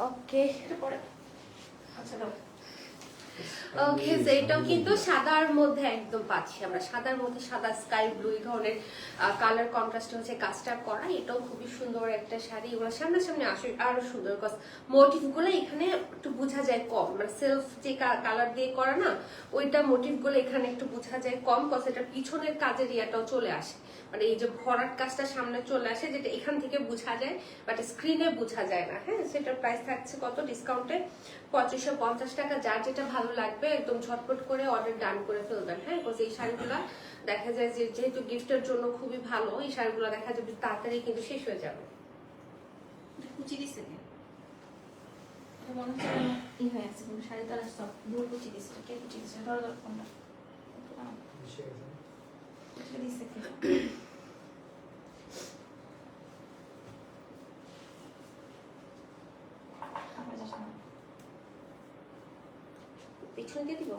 ওকে এটা পরে, আচ্ছা দাও। ওকে, এটাও কিন্তু সাদার মধ্যে একদম পাচ্ছি আমরা, সাদার মধ্যে সাদা স্কাই ব্লু এই ধরনের কালার কন্ট্রাস্ট হচ্ছে কাজটা করা। এটাও খুবই সুন্দর একটা শাড়ি, এগুলো সামনাসামনি আসে আরো সুন্দর, কজ মোটিভ গুলো এখানে একটু বোঝা যায় কম, মানে সেলফ যে কালার দিয়ে করা না ওইটা মোটিভ গুলো এখানে একটু বোঝা যায় কম, কজ এটা পিছনের কাজের ইয়াটাও চলে আসে, মানে এই যে ভরাট কাজটা সামনে চলে আসে যেটা এখান থেকে বোঝা যায় বাট স্ক্রিনে বোঝা যায় না। হ্যাঁ, সেটার প্রাইস থাকছে কত ডিসকাউন্টে 3550 টাকা। যার যেটা ভালো লাগবে একদম ঝটপট করে অর্ডার ডান করে ফেলবেন। হ্যাঁ, বিকজ এই শাড়িগুলো দেখা যায় যে যেহেতু গিফটের জন্য খুবই ভালো, এই শাড়িগুলো দেখা যাবে তাড়াতাড়ি কিন্তু শেষ হয়ে যাবে। কুচি দিছে কে? এটা মনে হচ্ছে যেন ই হয়ে আছে, কোনো শাড়ি তারা সব ভুল কুচি দিছে। কে কুচি দিছে? ধরো ধরো কোনটা? কুচি দিছে কে? আমার যাস না। পিছন দিয়ে দিব।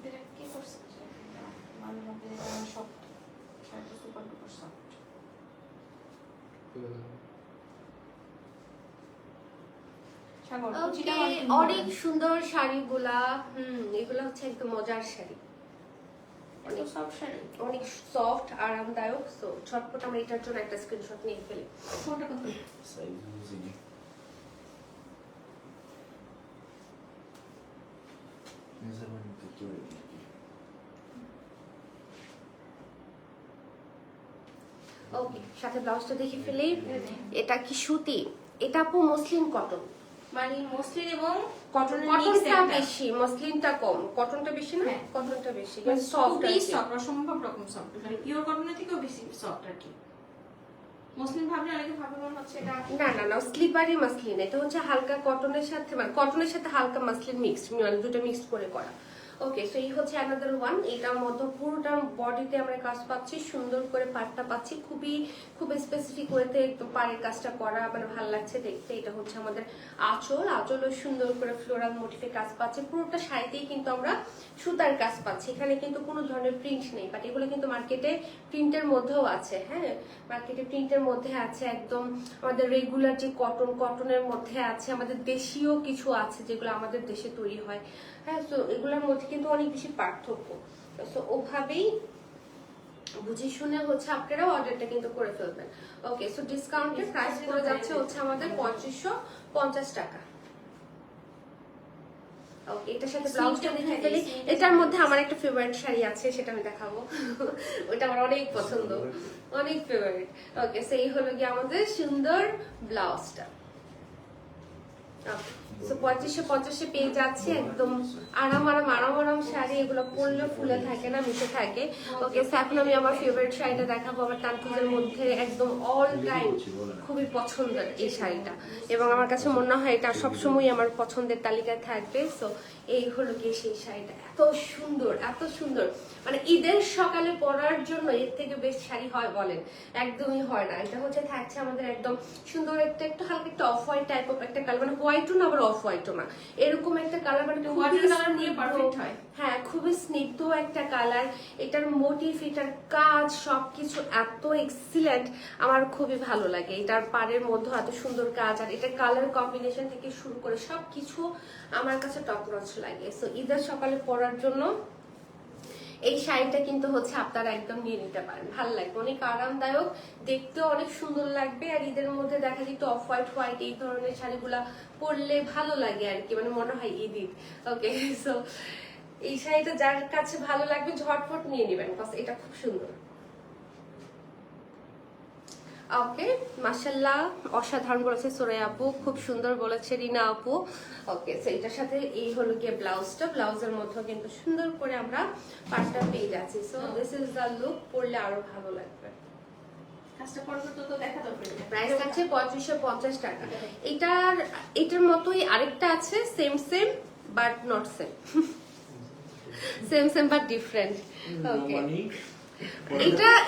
এটা কে করছে? মানে ভাবে আমার সফট, শাড়িটা সুপার ডুপার সফট। সাগর, কুচিটা আমার ওকে, কিনবো না। অনেক সুন্দর শাড়িগুলা। এগুলা হচ্ছে একদম মজার শাড়ি, এত সফট শাড়ি। অনেক সফট আরামদায়ক। সো ঝটপট আমরা এটার জন্য একটা স্ক্রিনশট নিয়ে ফেলি। কোনটা কত? সাইজ বুঝিনি। মেজারমেন্ট তো ওকে, সাথে ব্লাউজটা দেখে ফেলি। এটা কি সুতি? এটা আপু মসলিন কটন। মানে মসলিন এবং কটনের কটনটা বেশি, মসলিনটা কম, কটনটা বেশি না? হ্যাঁ। কটনটা বেশি, সফট সফট সফট, অসম্ভব রকম সফট, মানে পিওর কটনের থেকেও বেশি সফট আর কি। মসলিন ভাবলে অনেকে ভাবে মনে হচ্ছে এটা না না না, স্লিপারি মাসলিন। এটা হচ্ছে হালকা কটনের সাথে, মানে কটনের সাথে হালকা মাসলিন মিক্সড, মানে দুটো মিক্সড করে করা। ওকে, সো এই হচ্ছে অ্যানাদার ওয়ান। এটার মধ্যে পুরোটা বডিতে আমরা কাজ পাচ্ছি, সুন্দর করে পাটটা পাচ্ছি, খুব স্পেসিফিক ওয়েতে একদম পাড়ের কাজটা করা, মানে ভালো লাগছে দেখতে। এটা হচ্ছে আমাদের আঁচলও সুন্দর করে ফ্লোরাল মোটিফে কাজ পাচ্ছে। পুরোটা শাড়িতেই কিন্তু আমরা সুতার কাজ পাচ্ছি, এখানে কিন্তু কোনো ধরনের প্রিন্ট নেই, বাট এগুলো কিন্তু মার্কেটে প্রিন্টের মধ্যেও আছে। হ্যাঁ, মার্কেটে প্রিন্টের মধ্যে আছে, একদম আমাদের রেগুলার যে কটনের মধ্যে আছে, আমাদের দেশীয় কিছু আছে যেগুলো আমাদের দেশে তৈরি হয়। হ্যাঁ, তো এগুলোর মধ্যে কিন্তু অনেক বেশি পার্থক্য। সো ওভাবেই বুঝে শুনে হচ্ছে আপনারা অর্ডারটা কিন্তু করে ফেলবেন। ওকে, সো ডিসকাউন্টের প্রাইস পড়ে যাচ্ছে হচ্ছে আমাদের 3550 টাকা। ওকে, এটার সাথে ব্লাউজটা দেখে ফেলি। এটার মধ্যে আমার একটা ফেভারিট শাড়ি আছে, সেটা আমি দেখাবো। ওটা আমার অনেক পছন্দ, অনেক ফেভারিট। ওকে, সো এই হলো গিয়ে আমাদের সুন্দর ব্লাউজটা। সো 3550 পেয়ে যাচ্ছে, একদম আরাম শাড়ি। এগুলো পরলে ফুলে থাকে না, মিশে থাকে। ওকে, সো এখন আমি আমার ফেভারিট শাড়িটা দেখাবো। আমার তান্তুজের মধ্যে একদম অল টাইম খুবই পছন্দের এই শাড়িটা, এবং আমার কাছে মনে হয় এটা সবসময় আমার পছন্দের তালিকায় থাকবে। সো এই হলো গিয়ে সেই শাড়িটা, এত সুন্দর, এত সুন্দর, মানে ঈদের সকালে পরার জন্য এর থেকে বেশ শাড়ি হয় বলেন? একদমই হয় না। এটা হচ্ছে থাকছে আমাদের একদম সুন্দর একটু হালকা একটা অফ হোয়াইট টাইপ অফ একটা কালার, মানে হোয়াইটও না আবার অফ হোয়াইটও না, এরকম একটা কালার, মানে ওয়াটার কালার নিয়ে পারফেক্ট হয়। হ্যাঁ, খুবই স্নিগ্ধ একটা কালার। এটার মোটিভ, এটার কাজ সবকিছু এত এক্সিলেন্ট, আমার খুবই ভালো লাগে। এটার পাড়ের মধ্যে এত সুন্দর কাজ, আর এটার কালার কম্বিনেশন থেকে শুরু করে সবকিছু আমার কাছে টপ নচ লাগে। সো ঈদের সকালে পরার জন্য এই শাড়িটা কিন্তু হচ্ছে আপনারা একদম নিয়ে নিতে পারেন, ভালো লাগবে, অনেক আরামদায়ক, দেখতেও অনেক সুন্দর লাগবে। আর ঈদের মধ্যে দেখা যায় একটু অফ হোয়াইট হোয়াইট এই ধরনের শাড়িগুলা পরলে ভালো লাগে আর কি, মানে মনে হয় ঈদ ঈদ। ওকে, সো এই শাড়িটা যার কাছে ভালো লাগবে ঝটফট নিয়ে নেবেন, কজ এটা খুব সুন্দর। ওকে, মাশাআল্লাহ, অসাধারণ বলেছে সোরাই আপু, খুব সুন্দর বলেছে রিনা আপু। ওকে, সো এটার সাথে এই হলো গিয়ে ব্লাউজটা, ব্লাউজের মধ্যে কিন্তু সুন্দর করে আমরা পাটটা পেয়ে যাচ্ছি। So this is the look, পরলে আরো ভালো লাগবে। কাজটা পরবো তো দেখা দরকার নেই। প্রাইস আছে 3550 টাকা। এটার মতোই আরেকটা আছে, same same but not same, same same but different. Okay,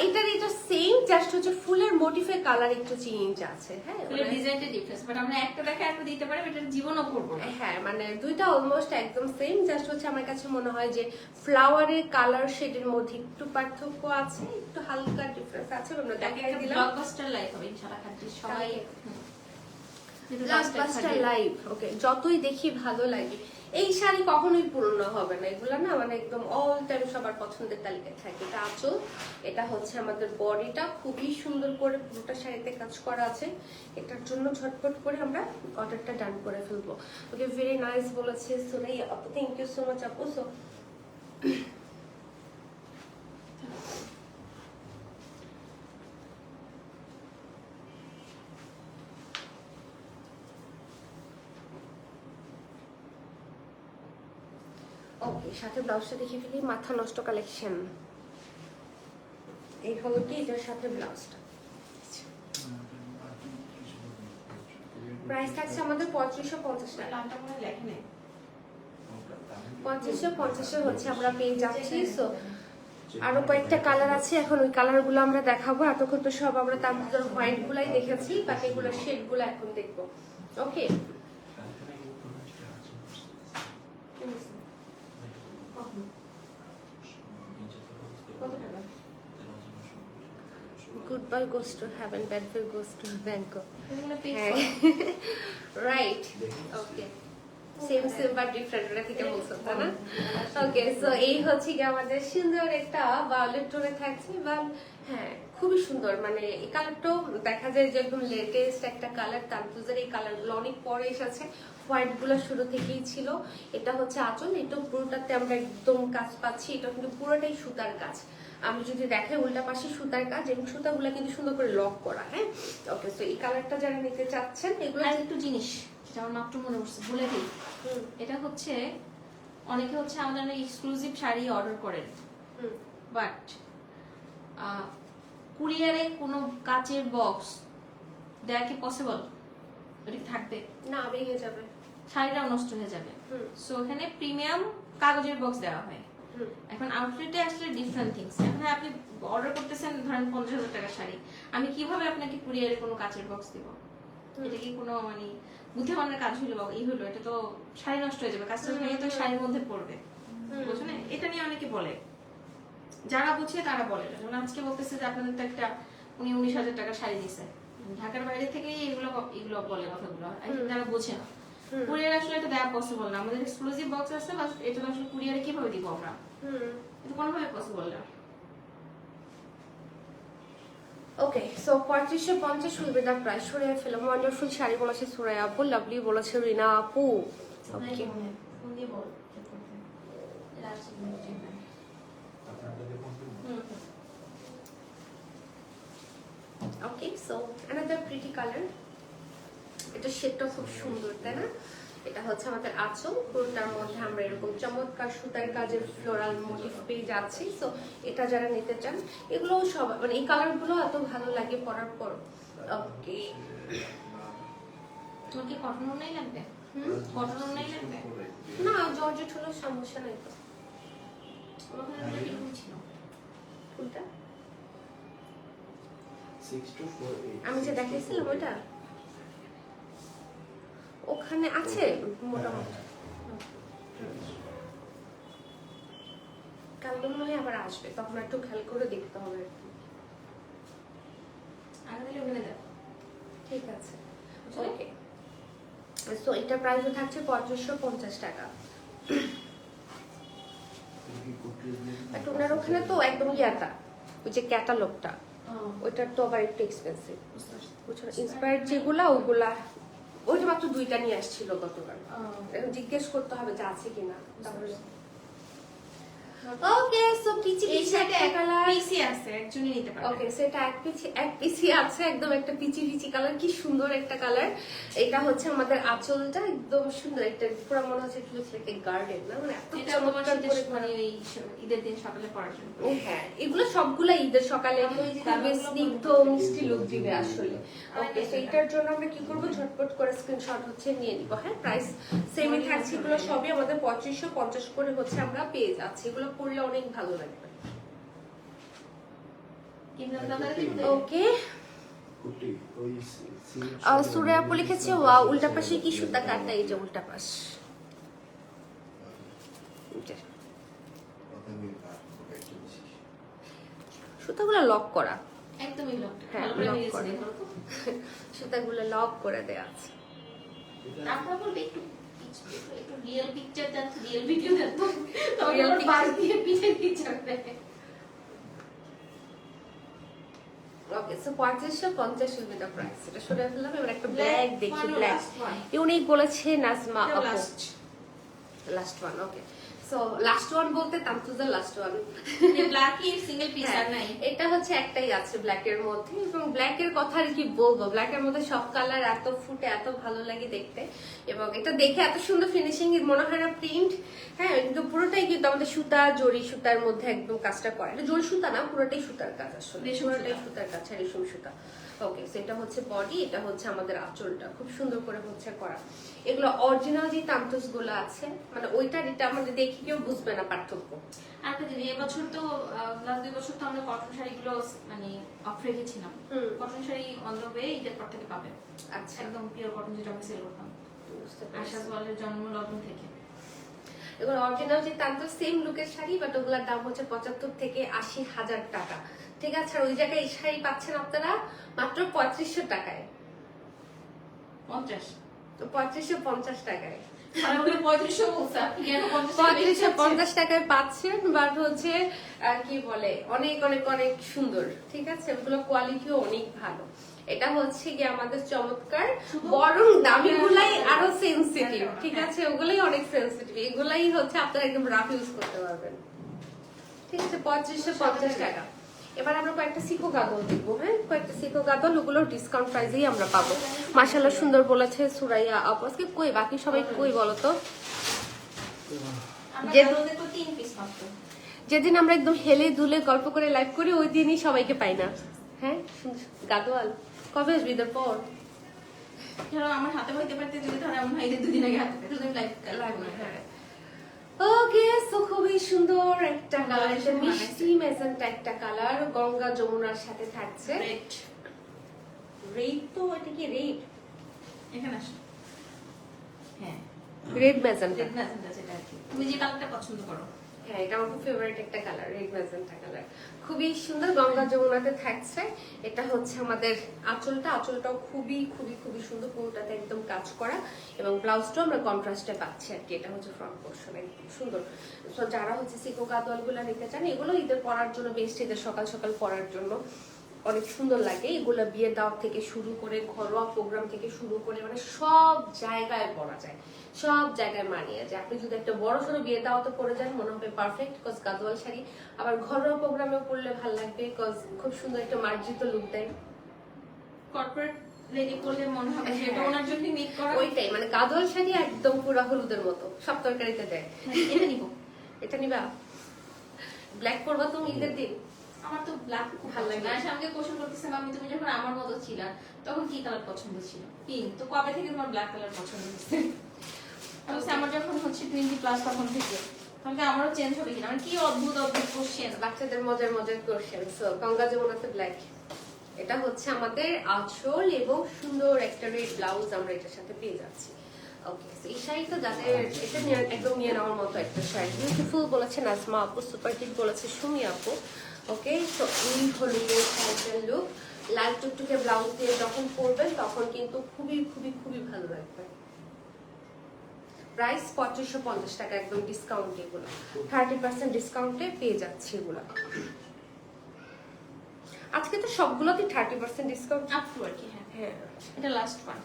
এটা সেম, জাস্ট হচ্ছে ফুলের মোটিফের কালার একটু চেঞ্জ আছে। হ্যাঁ, ফুলের ডিজাইনটা ডিফারেন্স, বাট আমরা একটা দেখে একটা দিতে পারি, এটা জীবনও করবো না। হ্যাঁ, মানে দুইটা অলমোস্ট একদম সেম, জাস্ট হচ্ছে আমার কাছে মনে হয় যে ফ্লাওয়ারের কালার শেডের মধ্যে একটু পার্থক্য আছে, একটু হালকা ডিফারেন্স আছে। আমরা দেখাই দিলাম, ব্লকবাস্টার লাইফ হবে ইনশাআল্লাহ, খাচ্ছি সবাই ব্লকবাস্টার লাইভ। ওকে, যতই দেখি ভালো লাগে। এই শাড়ি কখনোই পুরনো হবে না, এগুলা না মানে একদম অল টাইম সবার পছন্দের তালিকায় থাকে। এটা আঁচল, এটা হচ্ছে আমাদের বডিটা, খুবই সুন্দর করে পুরোটা শাড়িতে কাজ করা আছে। এটার জন্য ঝটপট করে আমরা অর্ডারটা ডান করে ফেলবো। ওকে, ভেরি নাইস বলেছে সোনাই আপু, থ্যাংক ইউ সো মাচ আপু। সো ওকে, সাথে ব্লাউজটা দেখে ফেলি, মাথা নষ্ট কালেকশন। এই হলো কি এটার সাথে ব্লাউজটা। প্রাইস থাকছে আমাদের 3550 টাকা। লালটা মনে হয় লেখে নেই। 3550 হচ্ছে আমরা পেয়ে যাচ্ছি। সো আরো কয়েকটা কালার আছে, এখন ওই কালার গুলো আমরা দেখাবো। এতক্ষণ তো সব আমরা তার হোয়াইট গুলাই দেখেছি, বাট এগুলোর শেড গুলো এখন দেখবো। Okay, good boy goes to heaven, bad boy goes to Bangkok. এগুলো page right, okay, same same but different, ওটা থেকে বলছো তাই না? ওকে, সো এই হচ্ছে কি আমাদের সুন্দর একটা ভায়োলেট টোনে থাকছে। হ্যাঁ, খুবই সুন্দর, মানে এই কালারটাও দেখা যায় যে একদম লেটেস্ট একটা কালার। তারপরে এই কালারগুলো অনেক পরে এসেছে, হোয়াইট গুলো শুরু থেকেই ছিল। এটা হচ্ছে আঁচল, এটা পুরোটাতে আমরা একদম কাজ পাচ্ছি। এটা কিন্তু পুরোটাই সুতার কাজ। আমি যদি দেখাই উল্টা পাশে সুতার কাজ, এবং সুতাগুলো কিন্তু সুন্দর করে লক করা। হ্যাঁ, ওকে, সো এই কালারটা যারা নিতে চাচ্ছেন, এগুলো আর একটু জিনিস যেটা আমার মাত্র মনে পড়ছে বলে দিই, এটা হচ্ছে অনেকে হচ্ছে আমাদের এক্সক্লুসিভ শাড়ি অর্ডার করেন, বাট কুরিয়ারে কোনো কাচের বক্স দেয়া কি পসিবল? ওটা কি থাকবে? না, ভেঙে যাবে, শাড়িটাও নষ্ট হয়ে যাবে। সো এখানে প্রিমিয়াম কাগজের বক্স দেওয়া হয়। এখন আউটলেটে আসলে ডিফারেন্ট থিংস। এখন আপনি অর্ডার করতেছেন ধরেন 50,000 টাকার শাড়ি, আমি কিভাবে আপনাকে কুরিয়ারে কোনো কাচের বক্স দিব? এটা কি কোনো মানে বুদ্ধিমানের কাজ হইলো বা এই হইলো? এটা তো শাড়ি নষ্ট হয়ে যাবে, কাজটা ভেঙে তো শাড়ির মধ্যে পড়বে, বুঝছো না? এটা নিয়ে অনেকে বলে, যারা বুঝে তারা বলে। যেমন আজকে বলতেছে যে আপনাদের তো একটা 19,000 টাকার শাড়ি দিছে, ঢাকার বাইরে থেকেই এগুলো বলে কথাগুলো, যারা বোঝে না। কুরিয়ার আসলে এটা দেওয়া পসিবল না। আমাদের এক্সক্লুসিভ বক্স আছে, বাট এটা আসলে কুরিয়ারে কিভাবে দিব আমরা? এটা কোনোভাবে পসিবল না। Okay, so 3550 will be the price. সরিয়ে ফেলাম, ওয়ান্ডারফুল শাড়ি বলেছে সুরাইয়া আপু, লাভলি বলেছে রিনা আপু। ওকে, ওকে, সো অ্যানাদার প্রিটি কালার। এটা শেডটা খুব সুন্দর, তাই না? এটা হচ্ছে আমাদের আঁচল, পুরোটার মধ্যে আমরা এরকম চমৎকার সুতার কাজের ফ্লোরাল মোটিভ পেয়ে যাচ্ছি। সো এটা যারা নিতে চান, এগুলো সব মানে এই কালারগুলো এত ভালো লাগে পরার পর। ওকে, তোমার কি কটন ওড়নাই লাগবে? কটন ওড়নাই লাগবে? না, জর্জেট হলো সমস্যা নাই তো। ওখানে একটা টিকুন ছিল। কোনটা? 6248 আমি যে দেখাইছিলাম ওটা ওখানে আছে মোটামুটি। কাল মনে হয় আবার আসবে, তখন একটু খেয়াল করে দেখতে হবে। আগে দিলে ওখানে দাও। ঠিক আছে, ওকে। সো এটা প্রাইসও থাকছে 3550 টাকা। বাট ওনার ওখানে তো একদম ইয়াটা ওই যে ক্যাটালগটা ওইটার তো আবার একটু এক্সপেন্সিভ। ইন্সপায়ার্ড যেগুলা ওগুলা ওই যে মাত্র 2টা নিয়ে আসছিল গতবার, এখন জিজ্ঞেস করতে হবে যে আছে কিনা। তাহলে ওকে সো পিচি এই পিচি সাইডে একটা কালার পিসি আছে, একজনই নিতে পারবে। ওকে সেটা এক পিসি আছে, একদম একটা পিচি পিচি কালার, কি সুন্দর একটা কালার। এটা হচ্ছে আমাদের আঁচলটা একদম সুন্দর একটা, পুরো মনে হচ্ছে একটু একটা গার্ডেন না, মানে এত এটা তোমার চমৎকার করে মানে ওই ঈদের দিন সকালে পরার জন্য। হ্যাঁ এগুলো সবগুলা ঈদের সকালে আমরা ওই যে খুবই কালারগুলো স্নিগ্ধ মিষ্টি লুক দিবে আসলে। ওকে সেইটার জন্য আমরা কি করব, ঝটপট করে স্ক্রিনশট হচ্ছে নিয়ে নিব। হ্যাঁ প্রাইস সেমই থাকছে, এগুলো সবই আমাদের 2550 করে হচ্ছে আমরা পেয়ে যাচ্ছি। এগুলো পরলে অনেক ভালো লাগবে। ওকে সুরে আপু লিখেছে ওয়াও, উল্টা পাশে কি সুতা কাটা, এই যে উল্টা পাশ। সুতাগুলো লক করা, একদমই লক। হ্যাঁ, ভালো করে lock মিলেছে করা। দেখো তো। সুতাগুলো লক করে দেয়া আছে। আপনারা বলবে একটু একটু রিয়েল পিকচার দেন, রিয়েল ভিডিও দেন তো। Real real picture। বাস দিয়ে পিছে দিচ্ছে আপনি। Okay so 2550 with the price. এটা সরে ফেললাম, এবার একটা ব্ল্যাক দেখি। one, black last one। Unique বলেছে নাজমা এটা আপু। Last. Last one. Okay so last one বলতে তামতুজা লাস্ট ওয়ান। যে ব্ল্যাকই সিঙ্গেল পিস আর নাই। এটা হচ্ছে একটাই আছে ব্ল্যাক এর মধ্যে, এবং ব্ল্যাক এর কথা আর কি বলবো, ব্ল্যাক এর মধ্যে সব কালার এত ফুটে, এত ভালো লাগে দেখতে, এবং এটা দেখে এত সুন্দর ফিনিশিং, এর মনে হয় না প্রিন্ট। হ্যাঁ কিন্তু পুরোটাই কিন্তু আমাদের সুতা, জরি সুতার মধ্যে একদম কাজটা করে। এটা জরি সুতা না, পুরোটাই সুতার কাজ আসলে, রেশম পুরোটাই সুতা। সুতার কাজ, রেশম সুতা। ওকে সেটা হচ্ছে বডি, এটা হচ্ছে আমাদের আঁচলটা, খুব সুন্দর করে হচ্ছে করা। এগুলো অরিজিনাল যে তান্তুস গুলো আছে, মানে ওইটা যেটা আমাদের দেখি কেউ বুঝবে না পার্থক্য। আর একটা জিনিস, এবছর তো লাস্ট 2 বছর তো আমরা কটন শাড়িগুলো মানে অফ রেখেছিলাম। Cotton sari on the way, ঈদের পর থেকে পাবে। আচ্ছা একদম পিওর কটন, যেটা আমি সেল করতাম বুঝতে পারছি। আশাস ওয়ালের জন্ম লগ্ন থেকে। এগুলো অরিজিনাল যে তান্তুস সেম লুকের শাড়ি, বাট ওগুলোর দাম হচ্ছে 75 থেকে 80,000 টাকা। ঠিক আছে, আর ওই জায়গায় এই শাড়ি পাচ্ছেন আপনারা মাত্র 3500 টাকায়, 50 তো 3550 টাকায়। আর ওগুলো 3500 বলছে, আপনি কেন 3550 টাকায় পাচ্ছেন, বাট হচ্ছে কি বলে অনেক অনেক অনেক সুন্দর। ঠিক আছে, ওগুলো কোয়ালিটিও অনেক ভালো। এটা হচ্ছে কি আমাদের চমৎকার, বরং দামি গুলাই আরো সেন্সিটিভ। ঠিক আছে, ওগুলাই অনেক সেন্সিটিভ, এগুলাই হচ্ছে আপনারা একদম রাফ ইউজ করতে পারবেন। ঠিক আছে 3550 টাকা। এবার আমরা কয়েকটা সিকো গাগল দেখবো। হ্যাঁ কয়েকটা সিকো গাগল, ওগুলো ডিসকাউন্ট প্রাইসেই আমরা পাবো। মাশাআল্লাহ সুন্দর বলেছে সুরাইয়া আপু। আজকে কই বাকি সবাই কই বলো তো? আমরা যে- গালো দেখো 3 পিস মাত্র। যেদিন আমরা একদম হেলে দুলে গল্প করে লাইভ করি, ওই দিনই সবাইকে পাই না। হ্যাঁ গাদোয়াল কবে আসবি ঈদের পর? ধরো আমার হাতে পাইতে পাইতে যদি ধরো এমন হয় যে 2 দিন আগে হাতে পাইতে, তুমি লাইভ হ্যাঁ ওকে সো খুবই সুন্দর একটা কালার, এটা মিষ্টি মেজেন্টা একটা কালার, গঙ্গা যমুনার সাথে থাকছে। রেড। রেড তো এটা কি রেড? এখানে আসো। হ্যাঁ, রেড মেজেন্টা। রেড ম্যাজেন্টা যেটা আর কি। তুমি যে কালারটা পছন্দ করো। হ্যাঁ এটা আমার খুব ফেভারিট একটা কালার, রেড ম্যাজেন্টা কালার, খুবই সুন্দর। গঙ্গা যমুনাতে থাকছে। এটা হচ্ছে আমাদের আঁচলটা, আঁচলটাও খুবই খুবই খুবই সুন্দর, পুরোটাতে একদম কাজ করা, এবং ব্লাউজটাও আমরা কন্ট্রাস্টে পাচ্ছি আর কি। এটা হচ্ছে ফ্রন্ট পোর্শন, একদম সুন্দর। তো যারা হচ্ছে সিকো গাদোয়ালগুলো নিতে চান, এগুলো ঈদের পরার জন্য বেস্ট, ঈদের সকাল সকাল পরার জন্য অনেক সুন্দর লাগে। এগুলো বিয়ের দাওয়াত থেকে শুরু করে, ঘরোয়া প্রোগ্রাম থেকে শুরু করে, মানে সব জায়গায় পরা যায়, সব জায়গায় মানিয়ে যায়। আপনি যদি একটা বড় সড়ো বিয়ের দাওয়াতে পরে যান, মনে হবে পারফেক্ট, কজ গাদোয়াল শাড়ি। আবার ঘরোয়া প্রোগ্রামেও পরলে ভালো লাগবে, কজ খুব সুন্দর একটা মার্জিত লুক দেয়। কর্পোরেট লেডি করলে মনে হবে যে এটা ওনার জন্য মেক করা। ওইটাই মানে গাদোয়াল শাড়ি একদম পুরা হলুদের মতো, সব তরকারিতে দেয়। এটা নিব। এটা নিবা? ব্ল্যাক পরবা তুমি ঈদের দিন? আমার তো ব্ল্যাক খুব ভালো লাগে। আর আমাকে কোশ্চেন করতেছে, আমি তুমি যখন আমার মতো ছিলা তখন কি কালার পছন্দ ছিল? পিঙ্ক। তো কবে থেকে তোমার ব্ল্যাক কালার পছন্দ হচ্ছে? আমার যখন হচ্ছে 20+ তখন থেকে, তাহলে আমারও চেঞ্জ হবে কিনা? মানে কি অদ্ভুত অদ্ভুত কোশ্চেন। বাচ্চাদের মজার মজার কোশ্চেন। সো গঙ্গা যমুনাতে ব্ল্যাক, এটা হচ্ছে আমাদের আঁচল, এবং সুন্দর একটা রেড ব্লাউজ আমরা এটার সাথে পেয়ে যাচ্ছি। ওকে এই শাড়ি তো যাদের, এটা একদম নিয়ে নেওয়ার মতো একটা শাড়ি। বিউটিফুল বলেছে নাজমা আপু, সুপার হিট বলেছে সুমি আপু। ওকে সো এই হলো শাড়িটার লুক। লাল টুকটুকে ব্লাউজ দিয়ে যখন পরবেন তখন কিন্তু খুবই খুবই খুবই ভালো লাগবে। প্রাইস 2550 টাকা, একদম ডিসকাউন্ট, এগুলো 30% ডিসকাউন্টে পেয়ে যাচ্ছে এগুলো। আজকে তো সবগুলোতে 30% ডিসকাউন্ট আপ টু আর কি। হ্যাঁ হ্যাঁ। এটা লাস্ট ওয়ান।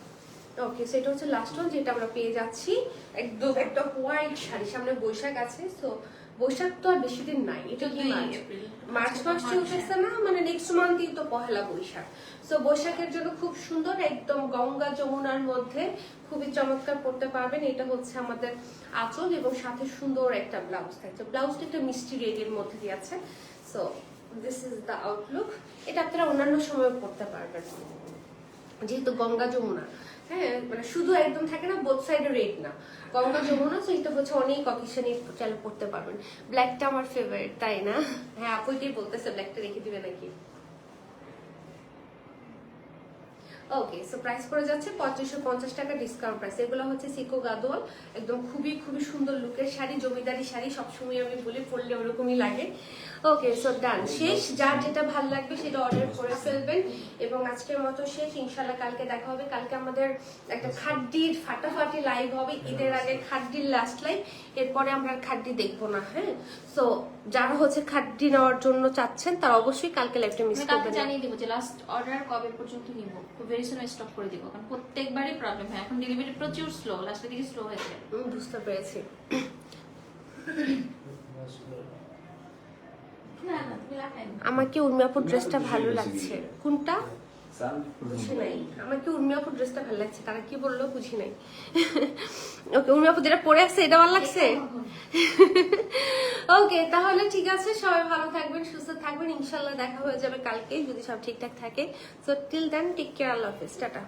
ওকে, সেটা হচ্ছে লাস্ট ওয়ান যেটা আমরা পেয়ে যাচ্ছি, একদম একটা হোয়াইট শাড়ি। সামনে বৈশাখ আছে, সো বৈশাখ তো আর বেশি দিন নাই, এটা কি 14 মার্চ? এপ্রিল। মার্চ মাস চলতেছে না, মানে নেক্সট মান্থই তো পহেলা বৈশাখ। সো বৈশাখের জন্য খুব সুন্দর, একদম গঙ্গা যমুনার মধ্যে খুবই চমৎকার পড়তে পারবেন। এটা হচ্ছে আমাদের আঁচল এবং সাথে সুন্দর একটা ব্লাউজ থাকছে। ব্লাউজটা একটা মিষ্টি রেডের মধ্যে দিয়ে আছে। So this is the Outlook. এটা আপনারা অন্যান্য সময় পড়তে পারবেন, যেহেতু গঙ্গা যমুনা, হ্যাঁ, মানে শুধু একদম থাকে না বোথ সাইডে রেড না, গঙ্গা যমুনা, তো এটা হচ্ছে অনেক অকেশনে চালু করতে পারবেন। ব্ল্যাকটা আমার ফেভারিট, তাই না? হ্যাঁ, আপুইটাই বলতেছে ব্ল্যাকটা রেখে দিবে নাকি। ওকে, সো প্রাইস পড়ে যাচ্ছে 2550 টাকা ডিসকাউন্ট প্রাইস। এগুলো হচ্ছে সিকো গাদোয়াল, একদম খুবই খুবই সুন্দর লুকের শাড়ি, জমিদারি শাড়ি, সবসময় আমি বলি পরলে ওরকমই লাগে। ওকে, সো ডান, শেষ। যার যেটা ভালো লাগবে সেটা অর্ডার করে ফেলবেন এবং আজকের মতো শেষ। ইনশাল্লাহ কালকে দেখা হবে। কালকে আমাদের একটা খাড্ডির ফাটাফাটি লাইভ হবে, ঈদের আগে খাড্ডির লাস্ট লাইভ। এরপরে আমরা আর খাড্ডি দেখবো না, হ্যাঁ। সো যারা হচ্ছে খাড্ডি নেওয়ার জন্য চাচ্ছেন তারা অবশ্যই কালকে লাইভটা মিস আমি করবেন কালকে না। জানিয়ে দিব যে লাস্ট অর্ডার কবে পর্যন্ত নিব, খুব ভেরি সুন স্টপ করে দিব, কারণ প্রত্যেকবারই প্রবলেম হয়। এখন ডেলিভারি প্রচুর স্লো, লাস্টের দিকে স্লো হয়ে যায়। বুঝতে পেরেছি। না না, তুমি লাগাই না। আমাকে উর্মিয়াপুর ড্রেসটা ভালো লাগছে। কোনটা? বুঝি নাই। আমাকে উর্মিয়াপুর ড্রেসটা ভালো লাগছে, তারা কি বললো বুঝি নাই। ওকে, উর্মিয়াপুর যেটা পরে আছে এটা ভালো লাগছে। ওকে, তাহলে ঠিক আছে, সবাই ভালো থাকবেন, সুস্থ থাকবেন। ইনশাল্লাহ দেখা হয়ে যাবে কালকে যদি সব ঠিকঠাক থাকে। So till then take care, আল্লাহ হাফেজ, টাটা।